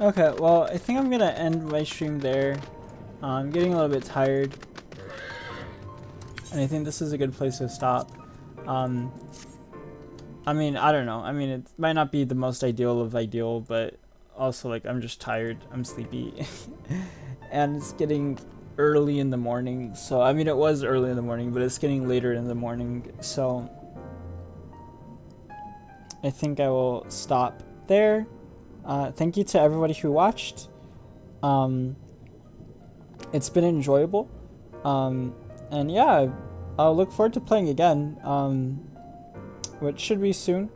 Okay, well, I think I'm gonna end my stream there. I'm getting a little bit tired, and I think this is a good place to stop. I mean, I don't know. I mean, it might not be the most ideal of ideal, but also, like, I'm just tired. I'm sleepy. And it's getting early in the morning. So, I mean, it was early in the morning, but it's getting later in the morning. So, I think I will stop there. Thank you to everybody who watched. It's been enjoyable. And yeah, I'll look forward to playing again. Which should be soon.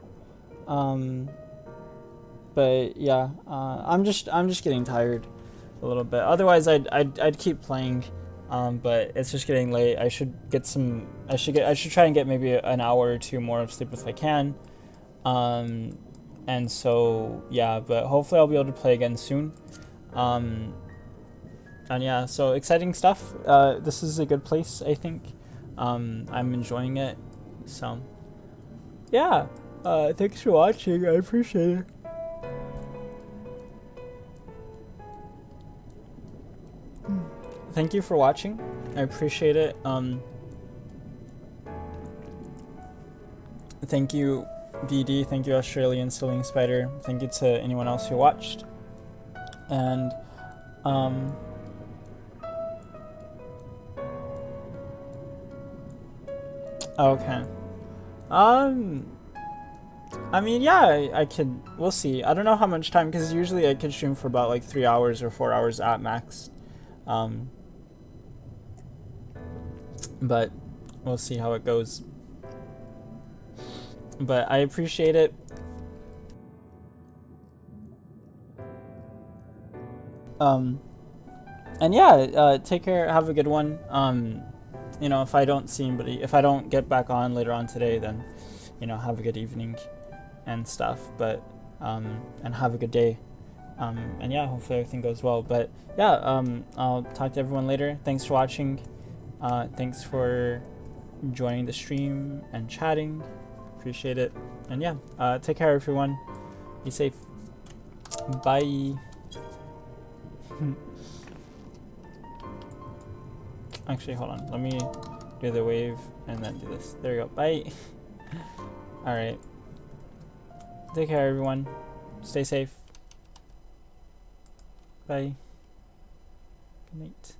But yeah, I'm just getting tired a little bit. Otherwise, I'd keep playing. But it's just getting late. I should try and get maybe an hour or two more of sleep if I can. And so yeah, but hopefully I'll be able to play again soon. And yeah, so exciting stuff. This is a good place, I think. I'm enjoying it. So yeah, thanks for watching. I appreciate it. Thank you for watching. I appreciate it. Thank you, BD. Thank you, Australian Stilling Spider. Thank you to anyone else who watched. And okay. I mean, yeah, I could. We'll see. I don't know how much time, because usually I could stream for about like 3 hours or 4 hours at max. But we'll see how it goes. But I appreciate it. And yeah, take care. Have a good one. You know, if I don't see anybody, if I don't get back on later on today, then, you know, have a good evening and stuff. But and have a good day. And yeah, hopefully everything goes well. But yeah, I'll talk to everyone later. Thanks for watching. Thanks for joining the stream and chatting. Appreciate it. And yeah, take care, everyone. Be safe. Bye. Actually, hold on. Let me do the wave and then do this. There we go. Bye. All right. Take care, everyone. Stay safe. Bye. Good night.